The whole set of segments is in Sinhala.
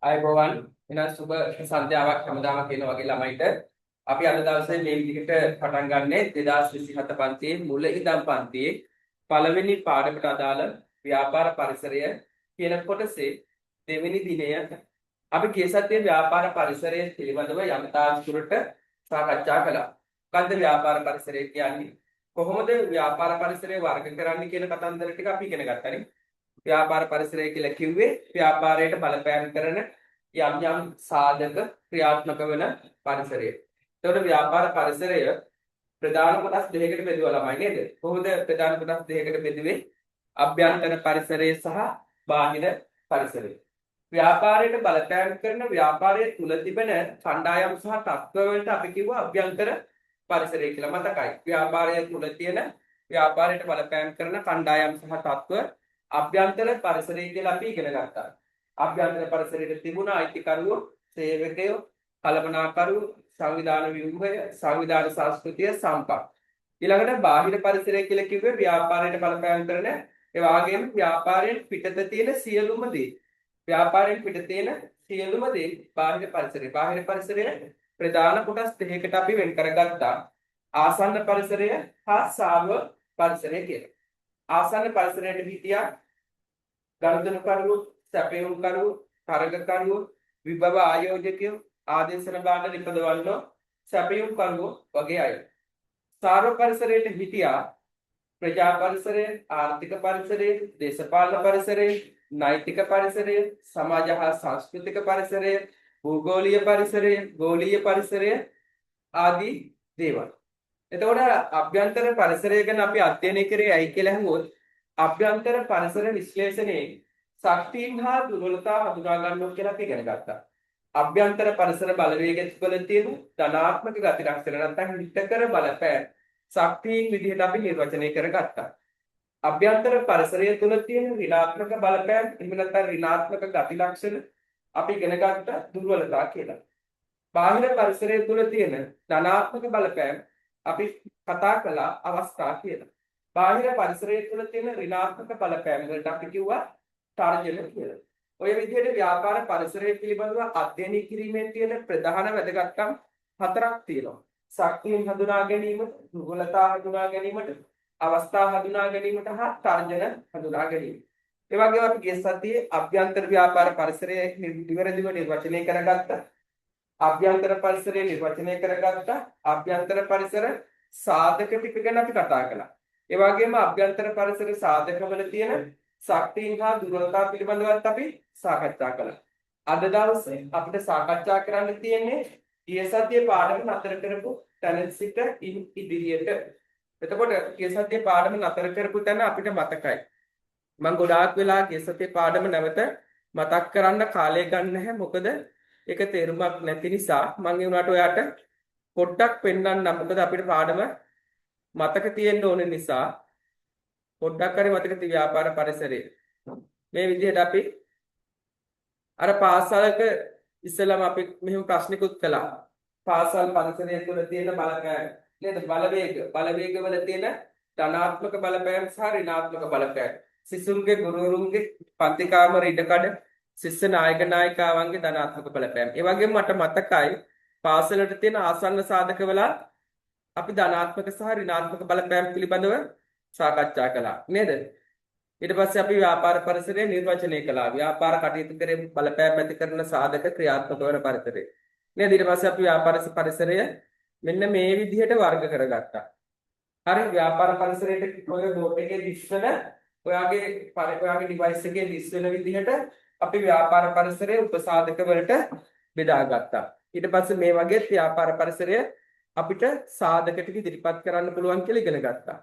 අයබෝවන් එන සුබ සන්ධ්‍යාවක් හැමදාම කියන වගේ ළමයිට අපි අද දවසේ මේ විදිහට පටන් ගන්නේ 2027 පන්තියේ මුල ඉඳන් පන්තියේ පළවෙනි පාඩමට අදාළ ව්‍යාපාර පරිසරය කියන කොටසේ දෙවෙනි දිනය අපි ගිය සතියේ ව්‍යාපාර පරිසරය පිළිබඳව යම් තාක් දුරට සාකච්ඡා කළා. මොකද්ද ව්‍යාපාර පරිසරය කියන්නේ? කොහොමද ව්‍යාපාර පරිසරය වර්ග කරන්නේ කියන කතන්දර ටික අපි ඉගෙන ගත්තා නේ. ව්‍යාපාර පරිසරය කියලා කිව්වේ ව්‍යාපාරයට බලපෑම් කරන යම් යම් සාධක ක්‍රියාත්මක වෙන පරිසරය. එතකොට ව්‍යාපාර පරිසරය ප්‍රධාන කොටස් දෙකකට බෙදුවා ළමයි නේද? කොහොමද ප්‍රධාන කොටස් දෙකකට බෙදුවේ? අභ්‍යන්තර පරිසරය සහ බාහිර පරිසරය. ව්‍යාපාරයට බලපෑම් කරන ව්‍යාපාරයේ තුල තිබෙන කණ්ඩායම් සහ තත්ත්ව වලට අපි කිව්වා අභ්‍යන්තර පරිසරය කියලා. මතකයි. ව්‍යාපාරයේ තුල තියෙන ව්‍යාපාරයට බලපෑම් කරන කණ්ඩායම් සහ තත්ත්ව අභ්‍යන්තර පරිසරය කියලා අපි ඉගෙන ගත්තා. අභ්‍යන්තර පරිසරයේ තිබුණ අයිතිකරුවෝ, සේවකයෝ, කළමනාකරුවෝ, සංවිධාන ව්‍යුහය, සංවිධාන සංස්කෘතිය, සම්පත්. ඊළඟට බාහිර පරිසරය කියලා කිව්වේ ව්‍යාපාරයට බලපෑම් කරන ඒ වගේම ව්යාපාරයෙන් පිටත තියෙන සියලුම දේ. ව්‍යාපාරයෙන් පිට තියෙන සියලුම දේ බාහිර පරිසරය. බාහිර පරිසරය ප්‍රධාන කොටස් දෙකකට අපි වෙන් කරගත්තා. ආසන්න පරිසරය හා සාර්ව පරිසරය කියලා. ආසන්න පරිසරයට හිටියා ගනුදෙනුකරුවෝ, සැපයුම්කරුවෝ, තරගකරුවෝ, විභව ආයෝජකයෝ, ආදේශන භාණ්ඩ නිපදවන්නෝ, සැපයුම්කරුවෝ වගේ අය. සාර්ව පරිසරයට හිටියා ප්‍රජා පරිසරය, ආර්ථික පරිසරය, දේශපාලන පරිසරය, නෛතික පරිසරය, සමාජ හා සංස්කෘතික පරිසරය, භූගෝලීය පරිසරය, ගෝලීය පරිසරය ආදී දේවල්. එතකොට අභ්‍යන්තර පරිසරය ගැන අපි අධ්‍යයනය කරේ ඇයි කියලා අහුවොත් අභ්‍යන්තර පරිසර විශ්ලේෂණයේ ශක්තියින් හා දුර්වලතා හඳුනා ගන්නවා කියලා අපි ඉගෙන ගත්තා. අභ්‍යන්තර පරිසර බලවේග වල තියෙන ධනාත්මක ගති ලක්ෂණ නැත්නම් හිතකර බලපෑම් ශක්තියින් විදිහට අපි නිර්වචනය කරගත්තා. අභ්‍යන්තර පරිසරය තුළ තියෙන ඍණාත්මක බලපෑම් එහෙම නැත්නම් ඍණාත්මක ගති ලක්ෂණ අපි ඉගෙන ගත්තා දුර්වලතා කියලා. බාහිර පරිසරය තුළ තියෙන ධනාත්මක බලපෑම් අපි කතා කළා අවස්ථා කියලා. බාහිර පරිසරය තුළ තියෙන ඍණාත්මක බලපෑම් වලට අපි කිව්වා තර්ජන කියලා. ඔය විදිහට ව්‍යාපාර පරිසරය පිළිබඳව අධ්‍යයනය කිරීමේ තියෙන ප්‍රධාන වැදගත්කම් හතරක් තියෙනවා. ශක්තියින් හඳුනා ගැනීමට, දුර්වලතා හඳුනා ගැනීමට, අවස්ථා හඳුනා ගැනීමට හා තර්ජන හඳුනා ගැනීම. ඒ වගේම අපි ගිය සතියේ අභ්‍යන්තර ව්‍යාපාර පරිසරය නිවැරදිව නිර්වචනය කරගත්තා. අභ්‍යන්තර පරිසරය නිර්වචනය කරගත්තා. අභ්‍යන්තර පරිසර සාධක ටික ගැන අපි කතා කළා. ඒ වගේම අභ්‍යන්තර පරිසර සාධකවල තියෙන ශක්තියින් හා දුර්වලතා පිළිබඳවත් අපි සාකච්ඡා කළා. අද දවසේ අපිට සාකච්ඡා කරන්න තියෙන්නේ ඊයේ සතියේ පාඩම නතර කරපු තැන සිට ඉදිරියට. එතකොට ඊයේ සතියේ පාඩම නතර කරපු තැන අපිට මතකයි. මම ගොඩාක් වෙලා ඊයේ සතියේ පාඩම නැවත මතක් කරන්න කාලය ගන්න නැහැ. මොකද ඒක තේරුමක් නැති නිසා මම ඒ උනාට ඔයාට පොඩ්ඩක් පෙන්වන්නම්. මොකද අපිට පාඩම මතක තියෙන්න ඕන නිසා පොඩ්ඩක් හරි මතක තිය ව්‍යාපාර පරිසරය. මේ විදිහට අපි අර පාසලක ඉස්සෙල්ලාම අපි මෙහෙම ප්‍රශ්නිකුත් කළා. පාසල් පරිසරය තුළ තියෙන බලපෑම් නේද? බලවේග වල තියෙන ධනාත්මක බලපෑම් සහ ඍණාත්මක බලපෑම්. සිසුන්ගේ ගුරුවරුන්ගේ පන්ති කාමර ඉඩකඩ ශිෂ්‍ය නායක නායිකාවන්ගේ ධනාත්මක බලපෑම්. ඒ වගේම මට මතකයි පාසලට තියෙන ආසන්න සාධකවල අපි ධනාත්මක සහ ඍණාත්මක බලපෑම් පිළිබඳව සාකච්ඡා කළා නේද? ඊට පස්සේ අපි ව්‍යාපාර පරිසරය නිර්වචනය කළා. ව්‍යාපාර කටයුතු කරේ බලපෑම් ඇති කරන සාධක ක්‍රියාත්මක වන පරිසරය. නේද? ඊට පස්සේ අපි ව්‍යාපාර පරිසරය මෙන්න මේ විදිහට වර්ග කරගත්තා. හරි ව්‍යාපාර පරිසරයට ඔය බෝඩ් එකේ දිස්වන ඔයාගේ ඩිවයිස් එකේ දිස්වන විදිහට අපි ව්‍යාපාර පරිසරයේ උපසාධක වලට බෙදාගත්තා. ඊට පස්සේ මේ වගේ ව්‍යාපාර පරිසරය අපිට සාධක ටික ඉදිරිපත් කරන්න පුළුවන් කියලා ඉගෙන ගත්තා.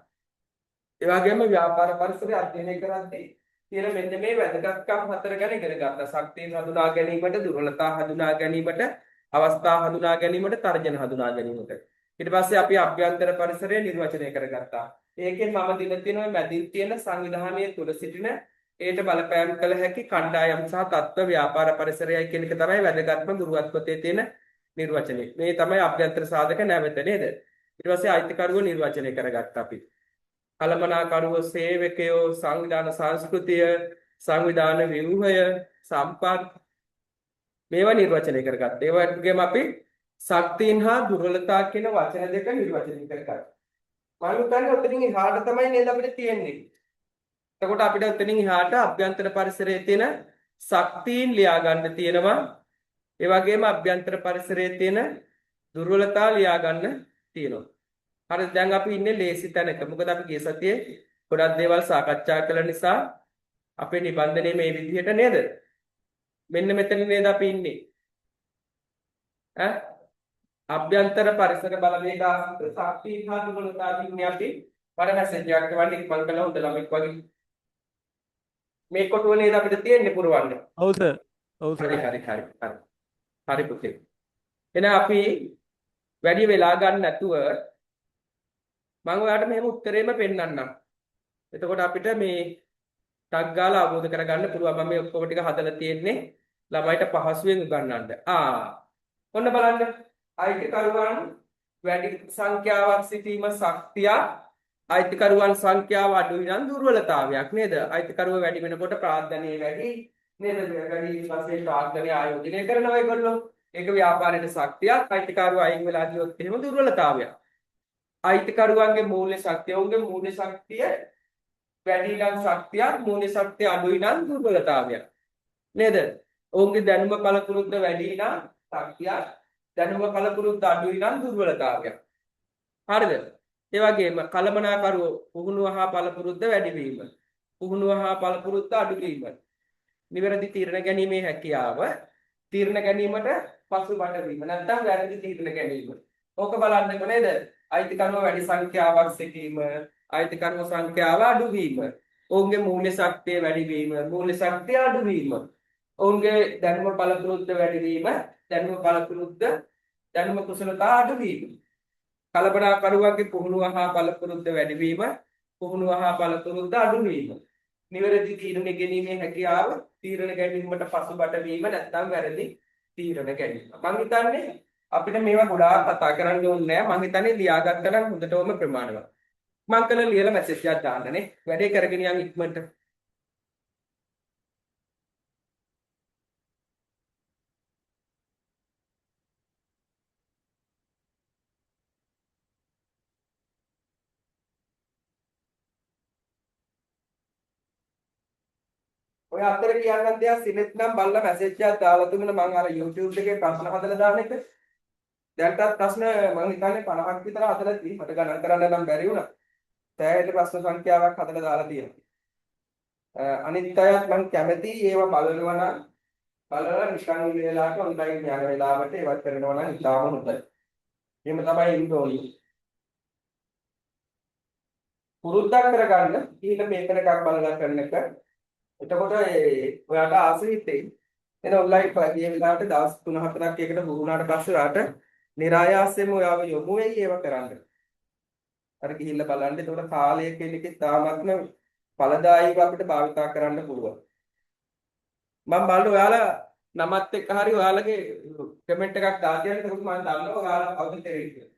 ඒ වගේම ව්‍යාපාර පරිසරය අධ්‍යයනය කරද්දී තියෙන මෙන්න මේ වැදගත්කම් හතර ගැන ඉගෙන ගත්තා. ශක්තිය හඳුනා ගැනීමට, දුර්වලතා හඳුනා ගැනීමට, අවස්ථා හඳුනා ගැනීමට, තර්ජන හඳුනා ගැනීමට. ඊට පස්සේ අපි අභ්‍යන්තර පරිසරය නිර්වචනය කරගත්තා. ඒකෙන් මම දින තියෙනවා මැදින් තියෙන සංවිධානයේ තුල සිටින ඒට බලපෑම් කළ හැකි කණ්ඩායම් සහ තත්ත්ව ව්‍යාපාර පරිසරයයි කියන එක තමයි වැදගත්ම දුර්වත්පතේ තියෙන නිර්වචනය. මේ තමයි අභ්‍යන්තර සාධක නැවත නේද? ඊට පස්සේ අයිතිකරුව නිර්වචනය කරගත්තා අපි. කළමනාකරුවෝ, සේවකයෝ, සංවිධාන සංස්කෘතිය, සංවිධාන ව්‍යුහය, සම්පත්, මේවා නිර්වචනය කරගත්තා. ඒ වගේම අපි ශක්තියන් හා දුර්වලතා කියන වචන දෙක නිර්වචනය කරගත්තා. මම හිතන්නේ ඔතනින් එහාට තමයි නේද අපිට තියෙන්නේ. එතකොට අපිට ඔතනින් එහාට අභ්‍යන්තර පරිසරයේ තියෙන ශක්තියන් ලියා ගන්න තියෙනවා. ඒ වගේම අභ්‍යන්තර පරිසරයේ තියෙන දුර්වලතා ලියා ගන්න තියෙනවා. හරි දැන් අපි ඉන්නේ ලේසි තැනක. මොකද අපි ගිය සතියේ ගොඩක් දේවල් සාකච්ඡා කළ නිසා අපේ නිබන්ධනයේ මේ විදිහට නේද? මෙන්න මෙතන නේද අපි ඉන්නේ. ඈ අභ්‍යන්තර පරිසර බලවේග ශක්තිය හා දුර්වලතා කියන්නේ අපි වර මැසේජ් එකක් වගේ ඉක්මන් කළා හොඳ ළමෙක් වගේ මේ කොටුව නේද අපිට තියෙන්නේ පුරවන්න. ඔව් සර්. ඔව් සර්. හරි පුතේ. එහෙනම් අපි වැඩි වෙලා ගන්න නැතුව මම ඔයාලට මෙහෙම උත්තරේම පෙන්නන්නම්. එතකොට අපිට මේ ටක් ගාලා අවබෝධ කරගන්න පුළුවන්. මම මේ ඔක්කොම ටික හදලා තියෙන්නේ ළමයිට පහසුවෙන් උගන්වන්න. ඔන්න බලන්න. අයිතිකරුවන් වැඩි සංඛ්‍යාවක් සිටීම ශක්තියක්. අයිතිකරුවන් සංඛ්‍යාව අඩුයි නම් දුර්වලතාවයක් නේද? අයිතිකරුව වැඩි වෙනකොට ප්‍රාර්ථනීය වැඩි නේද? වැඩි වශයෙන් ප්‍රාර්ථනීය ආයෝජනය කරනවා ඒගොල්ලෝ. ඒක ව්‍යාපාරයේ ශක්තියක්. අයිතිකරුව අයින් වෙලා ගියොත් එහෙම දුර්වලතාවයක්. අයිතිකරුවන්ගේ මූල්‍ය ශක්තිය උන්ගේ මූල්‍ය ශක්තිය වැඩි නම් ශක්තියක් මූල්‍ය ශක්තිය අඩුයි නම් දුර්වලතාවයක් නේද? ඔවුන්ගේ දැනුම කලතුරුද්ද වැඩි නම් ශක්තියක් දැනුම කලතුරුද්ද අඩුයි නම් දුර්වලතාවයක්. හරිද? ඒ වගේම කලමනාකරුවෝ පුහුණුව හා පළපුරුද්ද වැඩි වීම පුහුණුව හා පළපුරුද්ද අඩු වීම නිවැරදි තීරණ ගැනීමේ හැකියාව තීරණ ගැනීමට පසුබට වීම නැත්නම් වැරදි තීරණ ගැනීම. ඕක බලන්නකො නේද? අයිතිකරුව වැඩි සංඛ්‍යාවක් සිටීම අයිතිකරුව සංඛ්‍යාව අඩු වීම ඔවුන්ගේ මූල්‍ය ශක්තිය වැඩි වීම මූල්‍ය ශක්තිය අඩු වීම ඔවුන්ගේ දැනුම පළපුරුද්ද වැඩි වීම දැනුම පළපුරුද්ද දැනුම කුසලතා අඩු වීම කලබලකරුවන්ගේ පුහුණුව හා පළපුරුද්ද වැඩි වීම පුහුණුව හා පළපුරුද්ද අඩු වීම නිවැරදි තීරණ ගැනීමේ හැකියාව තීරණ ගැනීමට පසුබට වීම නැත්නම් වැරදි තීරණ ගැනීම. මම හිතන්නේ අපිට මේවා ගොඩාක් කතා කරන්න ඕනේ නැහැ. මම හිතන්නේ ලියාගත්තා නම් හොඳටම ප්‍රමාණවත්. මම කල ලියලා මැසේජ් එකක් දාන්නනේ. වැඩේ කරගෙන යන් ඉක්මනට. ඔය අතර කියන්න දෙයක් සිනෙත් නම් බල්ලා මැසේජ් එකක් දාලා තිබුණා මම අර YouTube එකේ ප්‍රශ්න හදලා දාන එක. දැන්ටත් ප්‍රශ්න මම හිතන්නේ 50ක් විතර හදලා තියෙයි. මට ගණන් කරන්න නම් බැරි වුණා. තෑයෙට ප්‍රශ්න සංඛ්‍යාවක් හදලා දාලා තියෙනවා. අනිත් අයත් මම කැමති ඒවා බලනවා නම් බලලා නිකන් ඉන්න වෙලාවට ඔන්ලයින් යන වෙලාවට ඒවත් කරනවා නම් ඉතාම හොඳයි. එහෙම තමයි ඉන්න ඕනේ. පුරුද්දක් කරගන්න ඊට මේකන එකක් බලලා කරන එක. එතකොට ඔයාට ආසෙවිතේ එන ඔන්ලයින් ගිය වෙලාවට දවස් 3-4ක් එකට වුණාට පස්සේ ඔයාට નિરાයාසයෙන්ම ඔයාව යොමු වෙයි ඒව කරන්න. අර ගිහිල්ලා බලන්න. එතකොට කාලය කියන එකේ තාමත්ම ඵලදායීව අපිට භාවිතා කරන්න පුළුවන්. මම බලන්න ඔයාලා නමත් එක්ක හරි ඔයාලගේ කමෙන්ට් එකක් දාලා එතකොට මම දන්නවා ඔයාලා කවුද කියලා.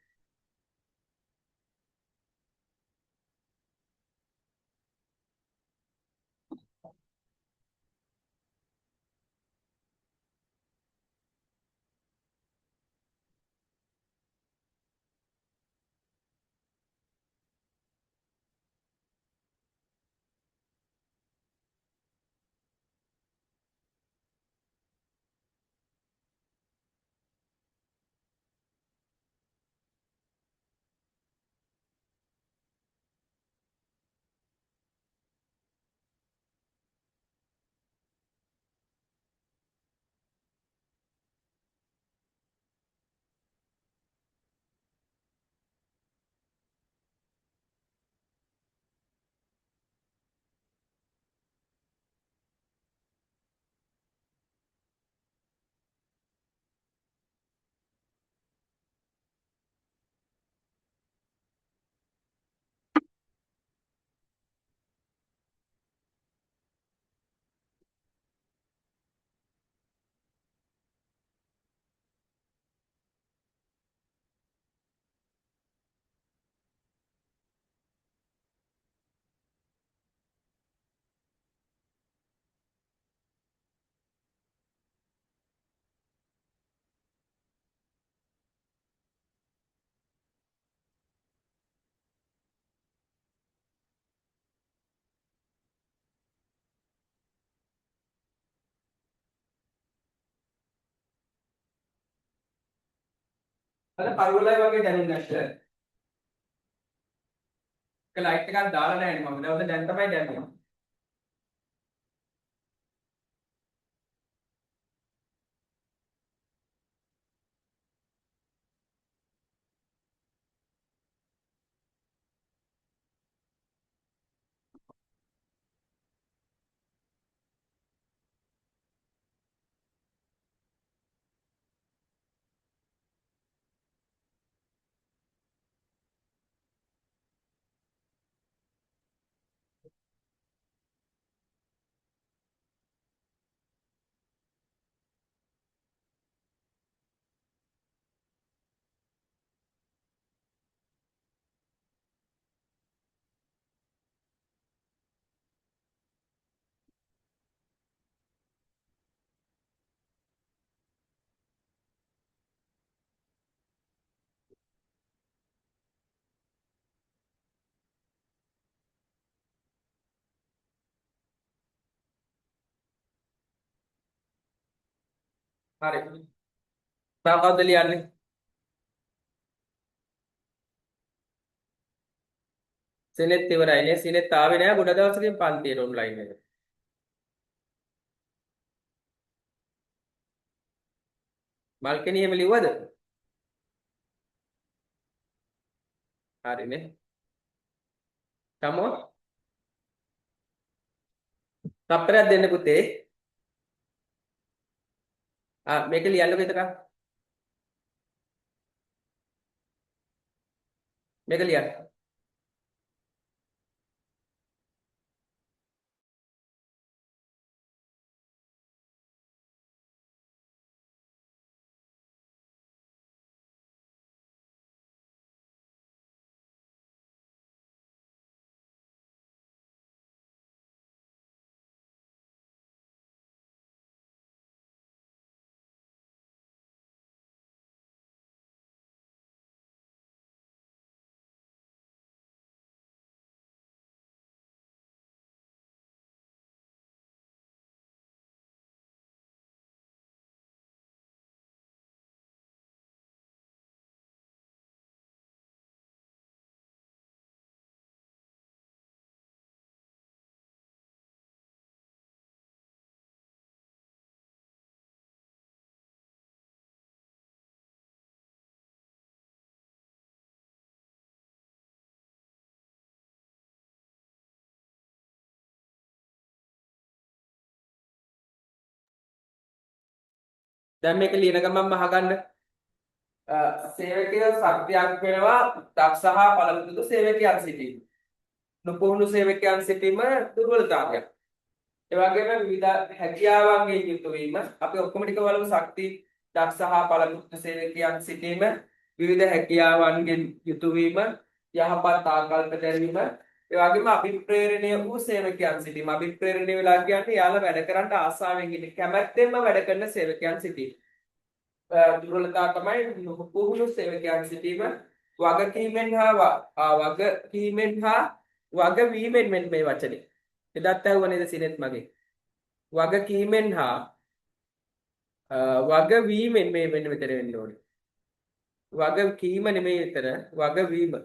අර කරුවලයි වගේ දැනුන්නේ නැෂ්ට. ඒක ලයිට් එකක් දාලා නැහැ නේ මම. නැවත දැන් තමයි දැම්මේ. හරි. තව කවුද ලියන්නේ? සිනෙත් ඉවරයි නේ. සිනෙත් ආවේ නෑ ගොඩ දවසකින් පන්තියට ඔන්ලයින් එක. මල්කෙනි එහෙම ලිව්වද? හරිනේ. තමෝ තප්පරයක් දෙන්න පුතේ. මේක ලියන්නකො විතරක්. මේක ලියන්න. දැන් මේක ලියන ගමන්ම අහගන්න. සේවකයෝ සත්‍යයක් වෙනවා දක්ෂ හා පළමුදු සේවකයන් සිටීම. නොපුහුණු සේවකයන් සිටීම දුර්වලතාවයක්. ඒ වගේම විවිධ හැකියාවන්ගෙන් යුක්ත වීම අපි ඔක්කොම ටික බලමු. ශක්ති දක්ෂ හා පළමුදු සේවකයන් සිටීම, විවිධ හැකියාවන්ගෙන් යුතු වීම, යහපත් ආකල්ප දැරීම, ඒ වගේම අභිප්‍රේරණීය වූ සේවකයන් සිටීම. අභිප්‍රේරණීය වෙලා කියන්නේ යාළ වැඩ කරන්න ආසාවෙන් ඉන්නේ කැමැත්තෙන්ම වැඩ කරන සේවකයන් සිටීම. දුර්වලතා තමයි පුහුණු සේවකයන් සිටීම. වගකීමෙන් හා වගවීමෙන් මෙන්න මේ වචනේ. එදත් ඇහුවා නේද සිනෙත් මගේ. වගකීමෙන් හා වගවීමෙන් මේ මෙන්න මෙතන වෙන්න ඕනේ. වගකීම නෙමෙයි එතන වගවීම.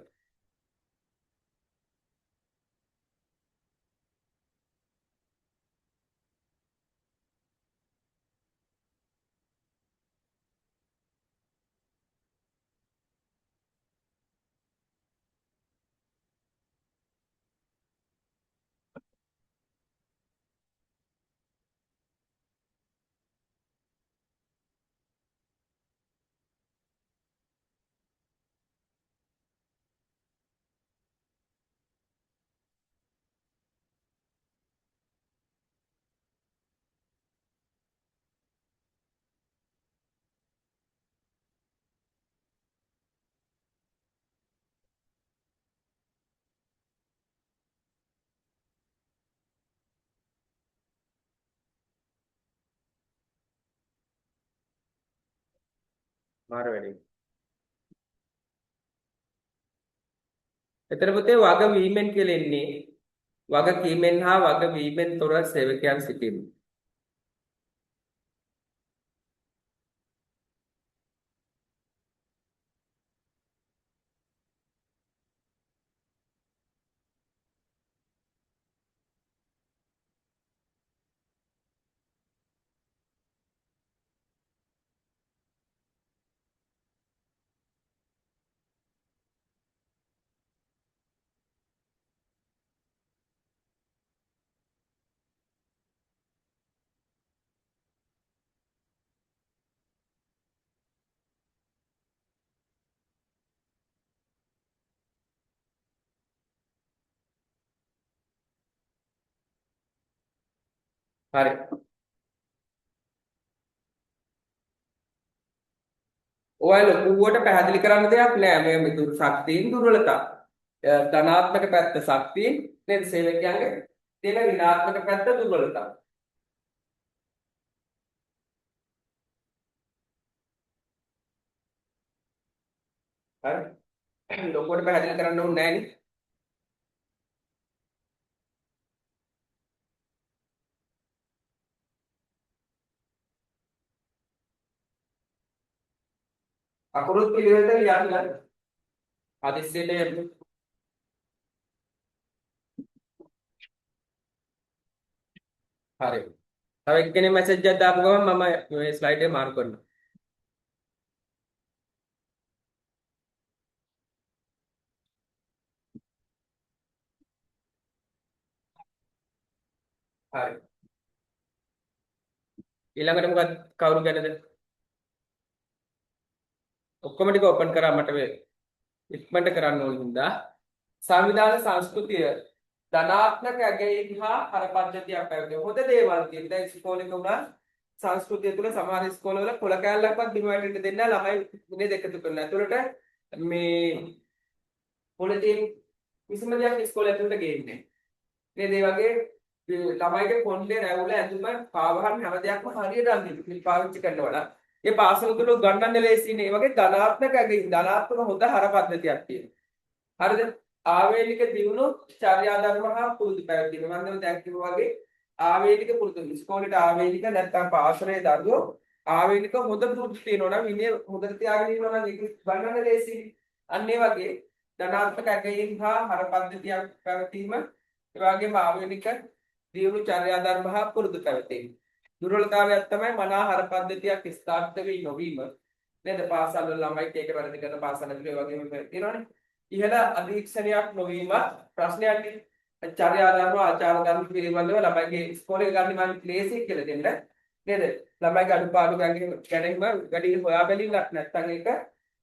මාර වැඩේ. එතන පුතේ වගවීමෙන් කියලා එන්නේ වගකීමෙන් හා වගවීමෙන් තොර සේවකයන් සිටීම. හරි. ඔයාලා ලොකුවට පැහැදිලි කරන්න දෙයක් නෑ මේ මිදුරු ශක්තියින් දුර්වලතා. ධනාත්මක පැත්ත ශක්තියින් නේද සේවකයන්ගේ තියෙන ඍණාත්මක පැත්ත දුර්වලතා. හරි. ලොකුවට පැහැදිලි කරන්න ඕනේ නෑනේ. අකුරුත් පිළිවෙලට ලියන්න ගන්න. හදිස්සියට එන්න. හරි. තව එක්කෙනෙක් මැසේජ් එකක් දාපු ගමන් මම මේ ස්ලයිඩ් එක මාරු කරනවා. හරි. ඊළඟට මොකක්ද කවුරු ගැනද? ඔක්කොම ටික ඕපන් කරා මට මේ ඉක්මනට කරන්න ඕන හින්දා සංවිධාන සංස්කෘතිය ධනාත්මක ඇගයීම් හා හරපද්ධතියක් පැවැත්වේ. හොඳ දේවල් තියෙන. දැන් ඉස්කෝලේක උනා සංස්කෘතිය තුළ සමහර ඉස්කෝලවල කොළ කෑල්ලක්වත් බිම වැටෙන්න දෙන්නේ නැහැ. ළමයි නේද එකතු කරලා. ඇතුළට මේ පොළේ කිසිම දෙයක් ඉස්කෝලේ ඇතුළට ගේන්නේ නැහැ. නේද? ඒ වගේ ළමයිගේ කොණ්ඩේ රැවුල ඇඳුම පාවහන් හැම දෙයක්ම හරියට අඳින්න පාවිච්චි කරනවා. ඒ පාසල තුල ගන්නන්න ලේසියිනේ. ඒ වගේ ධනාත්මක ඇගයීම් ධනාත්මක හොඳ හරපද්ධතියක් තියෙනවා. හරිද? ආවේනික දියුණු චර්යා ධර්ම හා පුරුදු පැවැත්වීම. මම දැන් කිව්වා වගේ ආවේනික පුරුදු ඉස්කෝලේට ආවේනික නැත්තම් පාසලේ දරුවෝ ආවේනික හොඳ පුරුදු තියෙනවා නම් විනය හොඳට තියාගෙන ඉන්නවා නම් ඒක ගන්නන්න ලේසියි. අන්න ඒ වගේ ධනාත්මක ඇගයීම් හා හරපද්ධතියක් පැවැත්වීම ඒ වගේම ආවේනික දියුණු චර්යා ධර්ම හා පුරුදු පැවැත්වීම. දුර්වලතාවයක් තමයි මනා හරපද්ධතියක් ස්ථාපිත වෙයි නොවීම. නේද? පාසල් වල ළමයිත් ඒක වැරදි කරන පාසල් වල ඒ වගේම තියෙනවනේ. ඉහළ අධීක්ෂණයක් නොවීම ප්‍රශ්නයක්නේ. චර්යා ධර්ම ආචාර ධර්ම පිළිබඳව ළමයිගේ ඉස්කෝලේ ගන්න මම ක්ලේසි කියලා දෙන්න. නේද? ළමයිගේ අඩුපාඩු ගැනීම වැඩි හොයා බැලීමක් නැත්නම් ඒක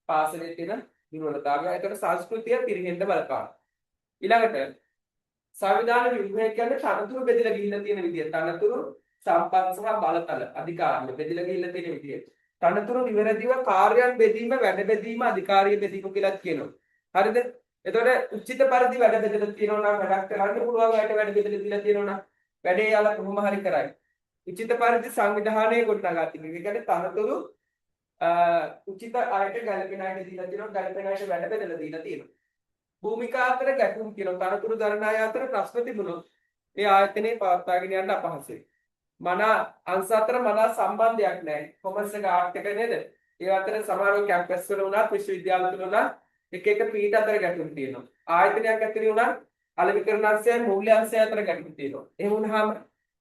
පාසලේ තියෙන දුර්වලතාවය. ඒකට සංස්කෘතිය පිරිහෙන්න බලපාන. ඊළඟට සංවිධාන ව්‍යුහය කියන්නේ තනතුරු බෙදලා ගිහිල්ලා තියෙන විදිය. තනතුරු සම්පත් සහ බලතල අධිකාරිය බෙදලා ගිහිල්ලා තියෙන විදිය. තනතුරු නිවැරදිව කාර්යයන් බෙදීම වැඩ බෙදීම අධිකාරිය බෙදීම කියලා කියනවා. හරිද? එතකොට උචිත පරිදි වැඩ බෙදලා තියෙනවා නම් වැඩක් කරන්න පුළුවන් වැඩ බෙදලා දීලා තියෙනවා නම් වැඩේ යාලා කොහොම හරි කරයි. උචිත පරිදි සංවිධානයේ ගොඩනගා තිබෙනවා. ඒ කියන්නේ තනතුරු උචිත අයට ගැළපෙන අයට දීලා තියෙනවා. ගැළපෙන අයට වැඩ බෙදලා දීලා තියෙනවා. භූමිකා අතර ගැටුම් කියනවා. තනතුරු දරන අය අතර ප්‍රශ්න තිබුණොත් ඒ ආයතනයේ පවත්වාගෙන යන්න අපහසුයි. මනා අංශ අතර මනා සම්බන්ධයක් නැහැ. කොමර්ස් එක ආර්ට් එක නේද? ඒ අතර සමහරව කැම්පස් වල උනත් විශ්වවිද්‍යාල තුල උනත් එක එක පීඨ අතර ගැටුම් තියෙනවා. ආයතනයක් ඇතුලේ උනත් අලෙවිකරණ අංශයයි මූල්‍ය අංශයයි අතර ගැටුම් තියෙනවා. එහෙම වුණාම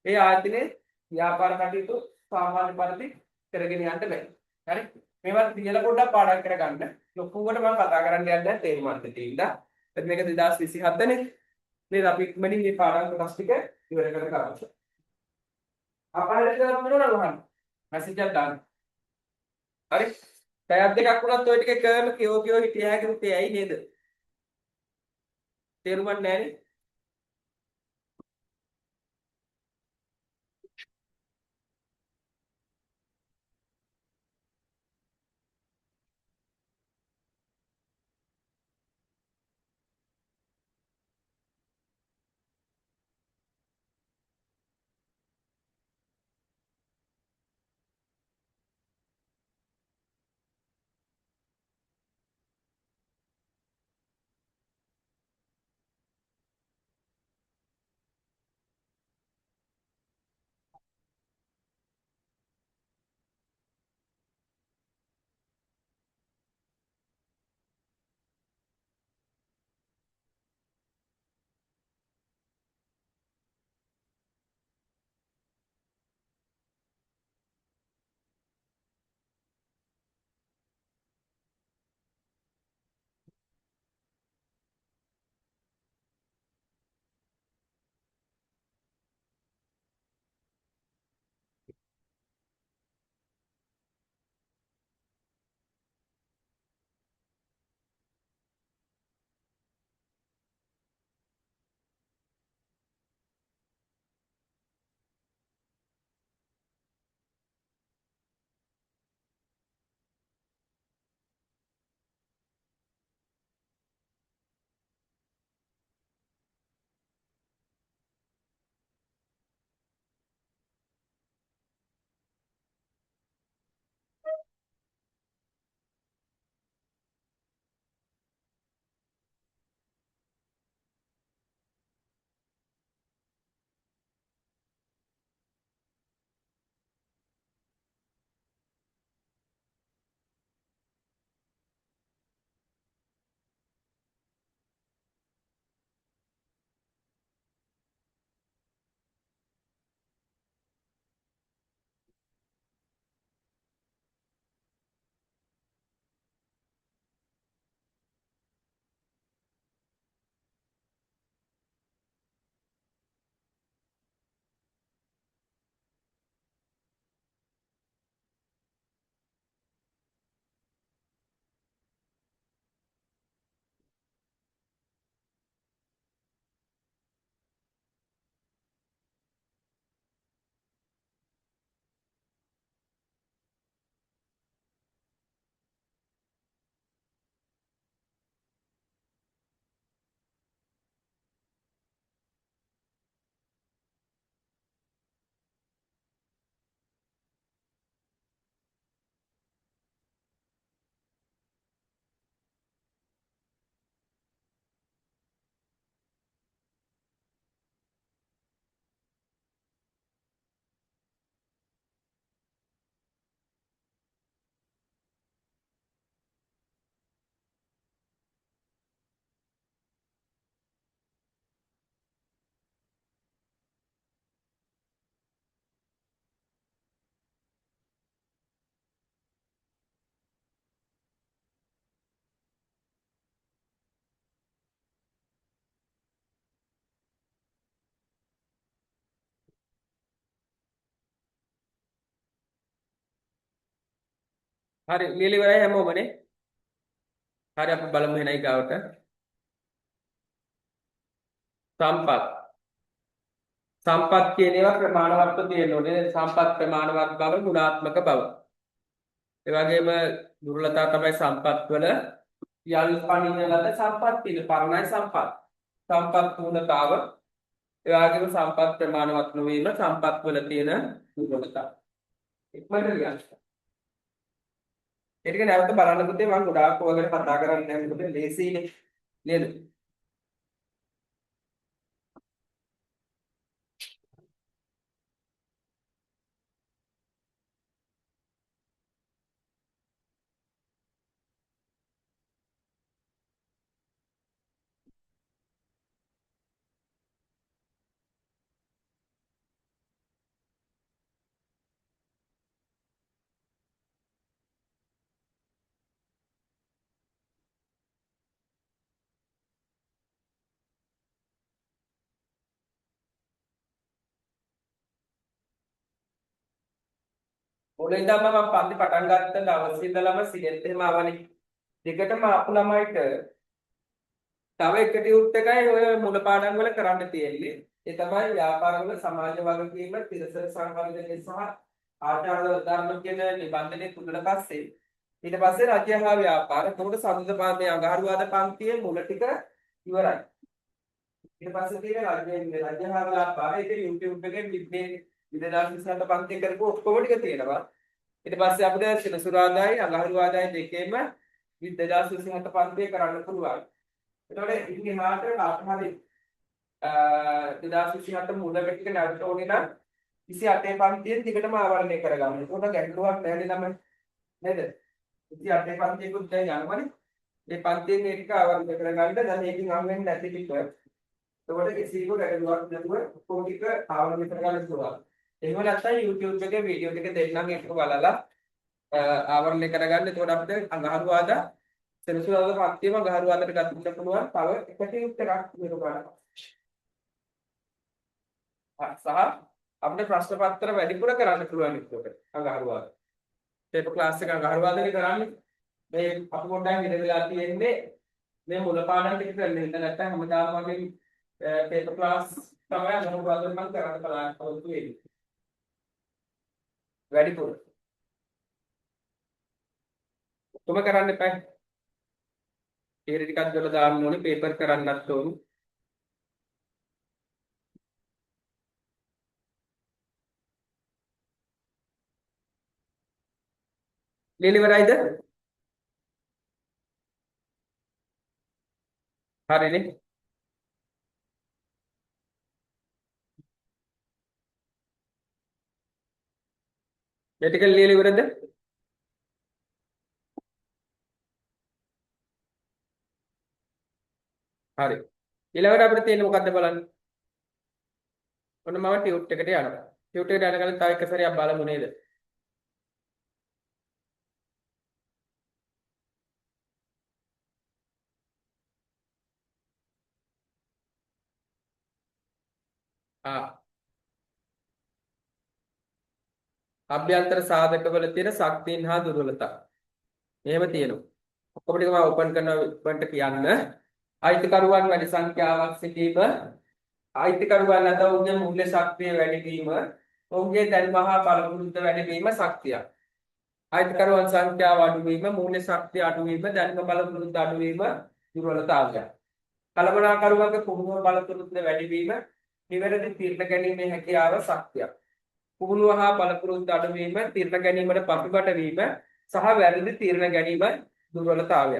ඒ ආයතනයේ ව්‍යාපාර කටයුතු සාමාන්‍ය පරිදි කරගෙන යන්න බෑ. හරි? මේවත් කියලා පොඩ්ඩක් පාඩම් කරගන්න. ලොකුවට මම කතා කරන්න යන්නේ නැහැ තේරුම් අර්ථ තියෙන්න. මේක 2027 නේ. නේද? අපි ඉක්මනින් මේ පාඩම් කොටස් ටික ඉවර කරගමු. අපහාරයට කරන්න වෙනවද වහන්න? මැසේජ් එකක් දාන්න. හරි? පැයක් දෙකක් වුණත් ඔය ටික කරන කියෝ හිටියා හැකියි තේ ඇයි නේද? තේරුමක් නැහැ නේ. හරි ලියලා ඉවරයි හැමෝමනේ. හරි අපි බලමු එහෙනම් ඊගාවට. සම්පත්. සම්පත් කියන ඒවා ප්‍රමාණවත්ව තියෙන්න ඕනේ. සම්පත් ප්‍රමාණවත් බව, ගුණාත්මක බව. ඒ වගේම දුර්වලතා තමයි සම්පත් වල යල් පණිනලද සම්පත් තියෙන පරණයි සම්පත්. සම්පත් පූර්ණතාව ඒ වගේම සම්පත් ප්‍රමාණවත් නොවීම සම්පත් වල තියෙන දුර්වලතා. ඉක්මනට ලියන්න. ඒක නැවත බලන්න පුතේ මම ගොඩාක් ඔයගොල්ලෝ කතා කරන්නේ නැහැ මොකද ලේසියිනේ නේද? මුලින් ඉඳන්ම මම පන්ති පටන් ගත්ත දවසේ ඉඳලම සිගෙත් එහෙම ආවනේ. දෙකටම ආපු ළමයිට තව එක ටියුට් එකයි ඔය මුල පාඩම් වල කරන්න තියෙන්නේ. ඒ තමයි ව්‍යාපාරවල සමාජ වගකීම, තිරසන සංවර්ධනය සහ ආචාර ධර්ම කියන නිබන්ධනයේ තුනට පස්සේ ඊට පස්සේ රජය හා ව්‍යාපාර. එතකොට සම්බුද්ධ පාදයේ අඟහරුවාද පන්තියේ මුල ටික ඉවරයි. ඊට පස්සේ තියෙන රජය හා ව්‍යාපාර ඒක YouTube එකේ මේ 2028 පන්තිය කරපු ඔක්කොම ටික තියෙනවා. ඊට පස්සේ අපිට සෙනසුරාදායි අඟහරුවාදායි දෙකේම 2027 පන්තිය කරන්න පුළුවන්. එතකොට ඉන්නේ මාතර ආත්මහරි 2027 මුලකට ටික නැවත ඕනේ නම් 28 පන්තියෙන් දිගටම ආවරණය කරගන්න. එතකොට ගැටලුවක් නැහැ ළමයි. නේද? 28 පන්තියකුත් දැන් යනවනේ. මේ පන්තියෙන් මේ ටික ආවරණය කරගන්න දැන් මේකෙන් හම් වෙන්නේ නැති ටික. එතකොට කිසිම ගැටලුවක් නැතුව ඔක්කොම ටික ආවරණය කරගන්න පුළුවන්. එහෙම නැත්නම් YouTube එකේ වීඩියෝ ටික දෙන්නම් ඒක බලලා ආවරණය කරගන්න. එතකොට අපිට අඟහරුවාදා සෙනසුරාදා පන්තියම අඟහරුවාදාට ගන්න පුළුවන්. තව එක ටියුට් එකක් මේක බලන්න. සහ අපිට ප්‍රශ්න පත්‍ර වැඩිපුර කරන්න පුළුවන් එතකොට අඟහරුවාදා. පේපර් ක්ලාස් එක අඟහරුවාදානේ කරන්නේ. මේ අපි පොඩ්ඩක් ඉඳ වෙලා තියෙන්නේ මේ මුල පාඩම් ටික කරන්න. හිත නැත්නම් හැමදාම වගේ පේපර් ක්ලාස් තමයි අඟහරුවාදා මම කරන්න බලාපොරොත්තු වෙන්නේ. වැඩිපුර. තුම කරන්න එපා. ටික ටිකක් දොල දාන්න ඕනේ පේපර් කරන්නත් ඕනේ. ලියලිවරයිද? හරිනේ. මේ ටික ලියලිවරද? හරි. ඊළඟට අපිට තියෙන්නේ මොකද්ද බලන්න. ඔන්න මම ටියුට් එකට යනවා. ටියුට් එකට යන කලින් තව එක සැරයක් බලමු නේද? අභ්‍යන්තර සාධකවල තියෙන ශක්තියන් හා දුර්වලතා. මෙහෙම තියෙනවා. ඔක්කොම ටික මම ඕපන් කරනවා ඔබන්ට කියන්න. අයිතිකරුවන් වැඩි සංඛ්‍යාවක් සිටීම, අයිතිකරුවන් නැත ඔවුන්ගේ මූල්‍ය ශක්තිය වැඩි වීම, ඔවුන්ගේ දැනුම හා බලපුරුද්ද වැඩි වීම ශක්තියක්. අයිතිකරුවන් සංඛ්‍යාව අඩු වීම, මූල්‍ය ශක්තිය අඩු වීම, දැනුම බලපුරුද්ද අඩු වීම දුර්වලතාවයක්. කළමනාකරුවන්ගේ පුහුණුව බලපුරුද්ද වැඩි වීම, නිවැරදි තීරණ ගැනීමේ හැකියාව ශක්තියක්. පුහුණුව හා බලපුරුද්ද අඩුවීම, තීරණ ගැනීමට පසුබට වීම සහ වැරදි තීරණ ගැනීම දුර්වලතාවය.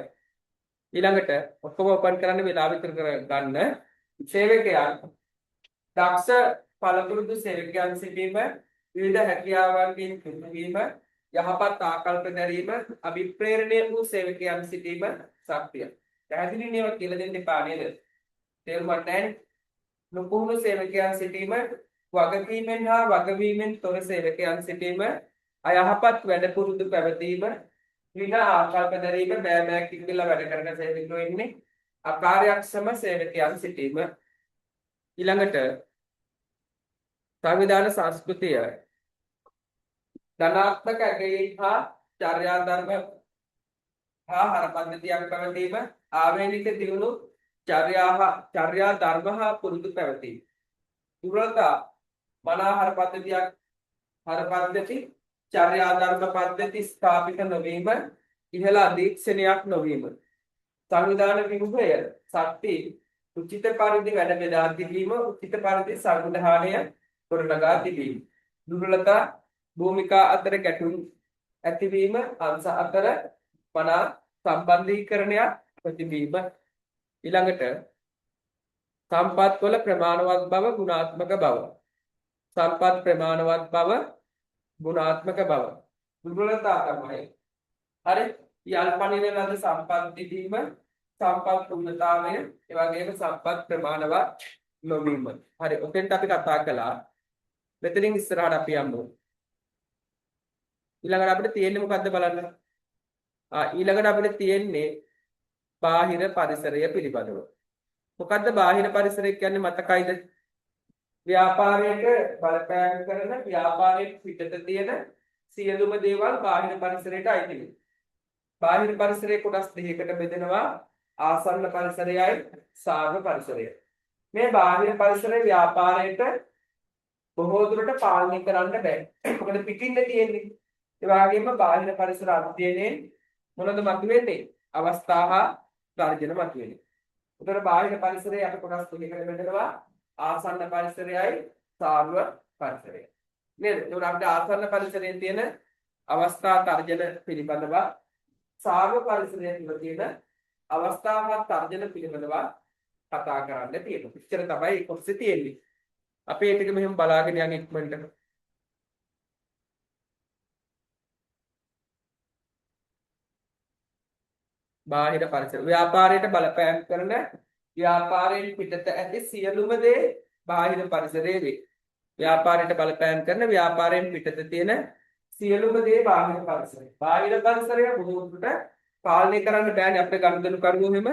ඊළඟට ඔක්කොම ඕපන් කරන්න වෙලාව විතර ගන්න. සේවකයන් දක්ෂ බලපුරුදු සේවකයන් සිටීම, විවිධ හැකියාවන්ගෙන් පුහුණු වීම, යහපත් ආකල්ප දැරීම, අභිප්‍රේරණය වූ සේවකයන් සිටීම ශක්තිය. පැහැදිලි නේද කියලා දෙන්න එපා නේද? තේරුම් ගන්න. නුපුහුණු සේවකයන් සිටීම, වගකීමෙන් හා වගවීමෙන් තොර සේවකයන් සිටීම, අයහපත් වැඩපුරුදු පැවතීම, විනා ආකල්ප දැරීම, බෑ බෑ කිව්වලා වැඩ කරන සේවකයෝ ඉන්නේ, අකාර්යක්ෂම සේවකයන් සිටීම. ඊළඟට සංවිධාන සංස්කෘතිය, ධනාත්මක ඇගයීම් හා චර්යා ධර්ම හා හරපද්ධතියක් පැවතීම ආවේනික දියුණු චර්යා ධර්ම හා පුරුදු පැවතීම දුර්වලතා මනා හරපද්ධතියක් හරපද්ධති චර්යා ධර්ම පද්ධති ස්ථාපිත නොවීම ඉහළ අධීක්ෂණයක් නොවීම සංවිධාන විමුඛය ශක්ති උචිත පරිදි වැඩ බෙදා තිබීම උචිත පරිදි සංවිධානය ගොඩනගා තිබීම දුර්වලතා භූමිකා අතර ගැටුම් ඇතිවීම අංශ අතර මනා සම්බන්ධීකරණයක් ප්‍රතිබීම ඊළඟට සම්පත් වල ප්‍රමාණවත් බව ගුණාත්මක බව සම්පත් ප්‍රමාණවත් බව ගුණාත්මක බව දුර්වලතා තමයි හරි යල්පනින ලද සම්පත් තිබීම සම්පත් පූර්ණතාවය ඒ වගේම සම්පත් ප්‍රමාණවත් නොවීම හරි ඔතෙන්ට අපි කතා කළා මෙතනින් ඉස්සරහට අපි යමු ඊළඟට අපිට තියෙන්නේ මොකද්ද බලන්න ඊළඟට අපිට තියෙන්නේ බාහිර පරිසරය පිළිබඳව මොකද්ද බාහිර පරිසරය කියන්නේ මතකයිද ව්‍යාපාරයට බලපෑම් කරන ව්‍යාපාරයේ පිටත තියෙන සියලුම දේවල් බාහිර පරිසරයට අයිති වෙනවා. බාහිර පරිසරයේ කොටස් දෙකකට බෙදෙනවා ආසන්න පරිසරයයි සාර්ව පරිසරයයි. මේ බාහිර පරිසරයේ ව්‍යාපාරයට බොහෝ දුරට පාලනය කරන්න බෑ. මොකද පිටින් තියෙන්නේ. ඒ වගේම බාහිර පරිසර අධ්‍යයනයේ මොනවද මතුවෙන්නේ? අවස්ථා හා තර්ජන මතුවෙන්නේ. උතර බාහිර පරිසරයේ අපි කොටස් දෙකකට බෙදෙනවා ආසන්න පරිසරයයි සාර්ව පරිසරයයි නේද? ඒකට අපිට ආසන්න පරිසරයේ තියෙන අවස්ථා තර්ජන පිළිබඳව සාර්ව පරිසරයේ තියෙන අවස්ථා හා තර්ජන පිළිබඳව කතා කරන්න තියෙනවා. ඉච්චර තමයි කොටසේ තියෙන්නේ. අපි ඒ ටික මෙහෙම බලාගෙන යන ඉක්මනට බාහිර පරිසර ව්‍යාපාරයට බලපෑම් කරන ව්‍යාපාරයෙන් පිටත ඇති සියලුම දේ බාහිර පරිසරයේ වේ. ව්‍යාපාරයට බලපෑම් කරන ව්‍යාපාරයෙන් පිටත තියෙන සියලුම දේ බාහිර පරිසරය. බාහිර පරිසරය බොහෝ දුරට පාලනය කරන්න බෑනේ අපේ ගනුදෙනු කරුවෝ එහෙම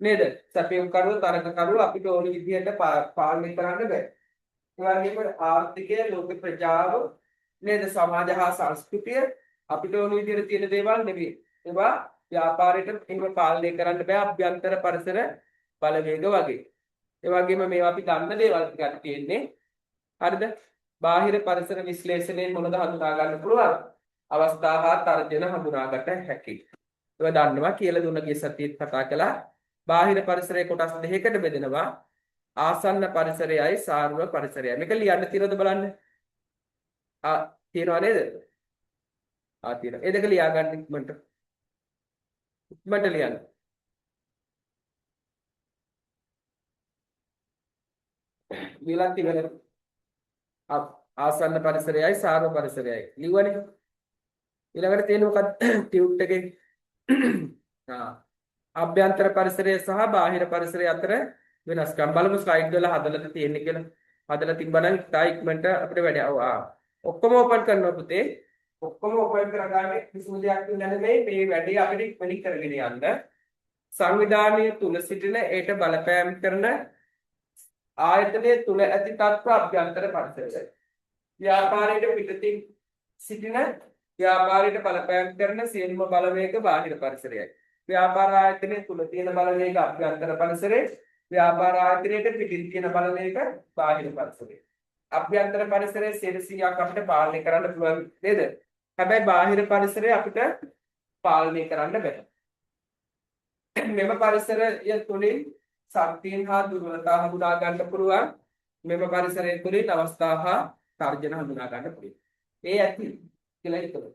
නේද? සැපයුම් කරුවෝ තරඟ කරුවෝ අපිට ඕන විදිහට පාලනය කරන්න බෑ. ඒ වගේම ආර්ථිකය ලෝක ප්‍රජාව නේද සමාජ හා සංස්කෘතිය අපිට ඕන විදිහට තියෙන දේවල් නෙවෙයි. ඒවා ව්‍යාපාරයට එහෙම පාලනය කරන්න බෑ අභ්‍යන්තර පරිසර බලවේග වගේ. ඒ වගේම මේවා අපි ගන්න දේවල් ටිකක් තියෙන්නේ. හරිද? බාහිර පරිසර විශ්ලේෂණයෙන් මොනවද හඳුනා ගන්න පුළුවන්? අවස්ථා හා තර්ජන හඳුනාගත හැකියි. ඒවා දන්නවා කියලා දුන්න ගිය සතියේත් කතා කළා. බාහිර පරිසරයේ කොටස් දෙකකට බෙදෙනවා. ආසන්න පරිසරයයි සාර්ව පරිසරයයි. මේක ලියන්න තියෙනවද බලන්න? තියෙනව නේද? තියෙනවා. ඒ දෙක ලියා ගන්න ඉක්මනට. ඉක්මනට ලියන්න. විලක් ඉවර ආසන්න පරිසරයයි සාර්ව පරිසරයයි ලිව්වනේ ඊළඟට තියෙන මොකක්ද ටියුට් එකේ අභ්‍යන්තර පරිසරය සහ බාහිර පරිසරය අතර වෙනස්කම් බලමු ස්ලයිඩ් වල හදලා තියෙන්නේ කියලා හදලා තිබ්බනම් තා ඉක්මනට අපිට වැඩ ඔක්කොම ඕපන් කරනවා පුතේ ඔක්කොම ඕපන් කරගන්නේ කිසිම දෙයක් නෙමෙයි මේ වැඩේ අපිට ඉක්මනින් කරගෙන යන්න සංවිධානයේ තුල සිටින ඒට බලපෑම් කරන ආයතනයේ තුල ඇති තත්ත්ව අභ්‍යන්තර පරිසරයයි. ව්‍යාපාරයේ පිටතින් සිටින ව්‍යාපාරයට බලපෑම් කරන සියලුම බලවේග බාහිර පරිසරයයි. ව්‍යාපාර ආයතනයේ තුල තියෙන බලවේග අභ්‍යන්තර පරිසරය, ව්‍යාපාර ආයතනයේ පිටින් තියෙන බලවේග බාහිර පරිසරය. අභ්‍යන්තර පරිසරයේ 100ක් අපිට පාලනය කරන්න පුළුවන් නේද? හැබැයි බාහිර පරිසරය අපිට පාලනය කරන්න බැහැ. මෙම පරිසරය තුලින් ශක්තියන් හා දුර්වලතා හඳුනා ගන්න පුළුවන් මෙම පරිසරයේ තුලින් අවස්ථා හා තර්ජන හඳුනා ගන්න පුළුවන්. ඒ ඇති කියලා හිතමු.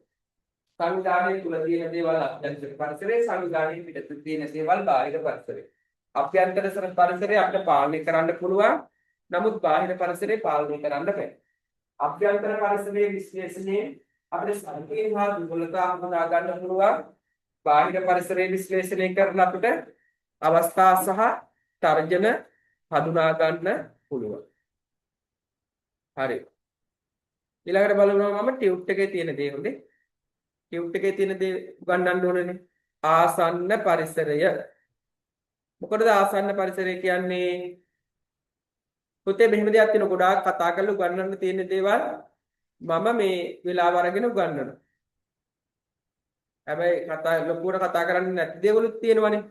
සංවිධානයේ තුල තියෙන දේවල් අභ්‍යන්තර පරිසරයේ සංවිධානයේ පිටත තියෙන දේවල් බාහිර පරිසරයේ. අභ්‍යන්තර පරිසරය අපිට පාලනය කරන්න පුළුවන්. නමුත් බාහිර පරිසරය පාලනය කරන්න බෑ. අභ්‍යන්තර පරිසරයේ විශ්ලේෂණයේ අපිට ශක්තියන් හා දුර්වලතා හඳුනා ගන්න පුළුවන්. බාහිර පරිසරයේ විශ්ලේෂණය කරන අපිට අවස්ථා සහ තර්ජන හඳුනා ගන්න පුළුවන්. හරි. ඊළඟට බලනවා මම ටියුට් එකේ තියෙන දේ හොඳේ. ටියුට් එකේ තියෙන දේ උගන්වන්න ඕනනේ. ආසන්න පරිසරය. මොකටද ආසන්න පරිසරය කියන්නේ? පුතේ මෙහෙම දෙයක් තියෙන ගොඩාක් කතා කරලා උගන්වන්න තියෙන දේවල් මම මේ වෙලාව අරගෙන උගන්වනවා. හැබැයි කතා ලොකුවට කතා කරන්නේ නැති දේවලුත් තියෙනවනේ.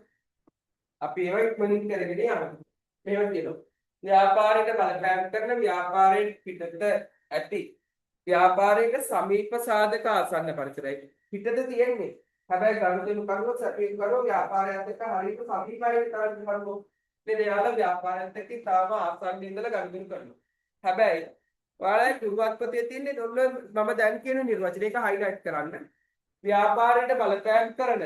අපි ඒවා ඉක්මනින් කරගෙන යනවා. මේවා කියනවා. ව්‍යාපාරයට බලපෑම් කරන ව්‍යාපාරයේ පිටත ඇති ව්‍යාපාරයේ සමීප සාධක ආසන්න පරිසරයි. පිටත තියෙන්නේ. හැබැයි ගනුදෙනු කරනකොට සැපයෙන් කරෝ ව්‍යාපාරයත් එක්ක හරියට සමීපයි කරන්නේ කරනෝ. මේ යාළ ව්‍යාපාරයත් එක්ක තාම ආසන්න ඉඳලා ගනුදෙනු කරනවා. හැබැයි ඔයාලගේ ගුරුත්වපතේ තියෙන්නේ ඔන්න මම දැන් කියන නිර්වචනය එක හයිලයිට් කරන්න. ව්‍යාපාරයට බලපෑම් කරන